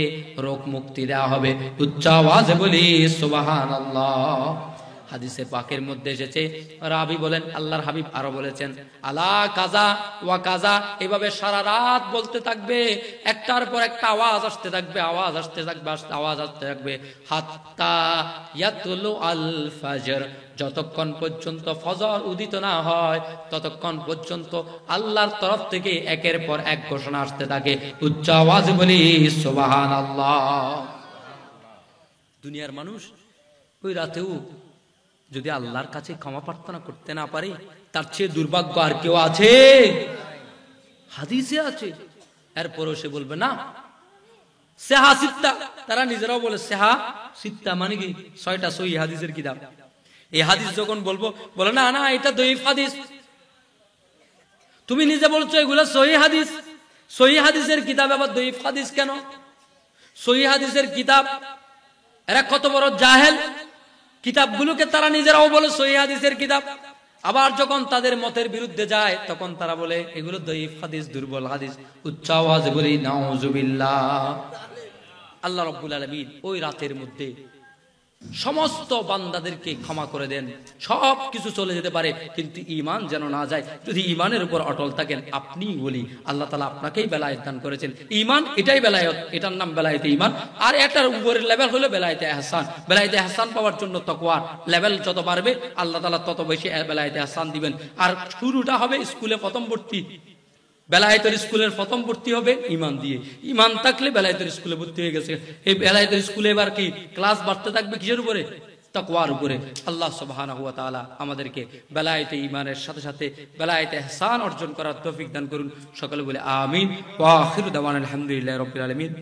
রোগ মুক্তি দেওয়া হবে। উচ্চ আওয়াজে বলি সুবহানাল্লাহ। হাদিসে পাকের মধ্যে এসেছে, রাবি বলেন, আল্লাহর হাবিব আরো বলেছেন, আলা কাজা ওয়া কাজা, এভাবে সারা রাত বলতে থাকবে, একটার পর একটা আওয়াজ আসতে থাকবে, আওয়াজ আসতে থাকবে, আওয়াজ আসতে থাকবে, হাত্তা ইয়াতুলু আল ফাজর, যতক্ষণ পর্যন্ত ফজর উদিত না হয় ততক্ষণ পর্যন্ত আল্লাহর তরফ থেকে একের পর এক ঘোষণা আসতে থাকে। উচ্চ আওয়াজে বলি সুবহানাল্লাহ। দুনিয়ার মানুষ ওই রাতেও যদি আল্লাহর কাছে ক্ষমা প্রার্থনা করতে না পারে, তার চেয়ে দুর্ভাগ্য আর কেউ আছে? হাদিসে আছে। এরপরও সে বলবে না সেহা সিত্তা, তারা নিজেরাও বলে সেহা সিত্তা মানে কি 6টা সহিহ হাদিসের কিতাব। এই হাদিস যখন বলবো, বলে না না এটা দঈফ হাদিস। তুমি নিজে বলছো এগুলো সহিহ হাদিস, সহিহ হাদিসের কিতাব আবার দঈফ হাদিস কেন? সহিহ হাদিসের কিতাব, এরা কত বড় জাহেল, কিতাবগুলোকে তারা নিজেরাও বলে সহিহ হাদিসের কিতাব, আবার যখন তাদের মতের বিরুদ্ধে যায় তখন তারা বলে এগুলো দঈফ হাদিস, দুর্বল হাদিস। উচ্চ আওয়াজে বলি নাউজুবিল্লাহ। আল্লাহ রাব্বুল আলামিন ওই রাতের মধ্যে সমস্ত বান্দাদেরকে ক্ষমা করে দেন, সব কিছু চলে যেতে পারে কিন্তু ঈমান যেন না যায়। যদি ঈমানের উপর অটল থাকেন, আপনি বলি আল্লাহ তাআলা আপনাকেই বেলায়েত দান করেছেন। ঈমান এটাই বেলায়েত, এটার নাম বেলায়েতে ঈমান। আর এটার উপরের লেভেল হলো বেলায়েতে ইহসান। বেলায়েতে ইহসান পাওয়ার জন্য তাকওয়ার লেভেল যত বাড়বে আল্লাহ তাআলা তত বেশি বেলায়েতে ইহসান দিবেন। আর শুরুটা হবে স্কুলে প্রথম ভর্তি, বেলায়েতের স্কুলের প্রথম ভর্তি হবে ঈমান দিয়ে। ঈমান থাকলে বেলায়েতের স্কুলে ভর্তি হয়ে গেছে। এই বেলায়েতের স্কুলে এবার কি ক্লাস বাড়তে থাকবে কিসের উপরে? তাকওয়ার উপরে। আল্লাহ সুবহানাহু ওয়া তাআলা আমাদেরকে বেলায়েতে ঈমানের সাথে সাথে বেলায়েতে ইহসান অর্জন করার তৌফিক দান করুন। সকলে বলে আমিন। ওয়া আখিরু দাওয়ানা আলহামদুলিল্লাহি রাব্বিল আলামিন।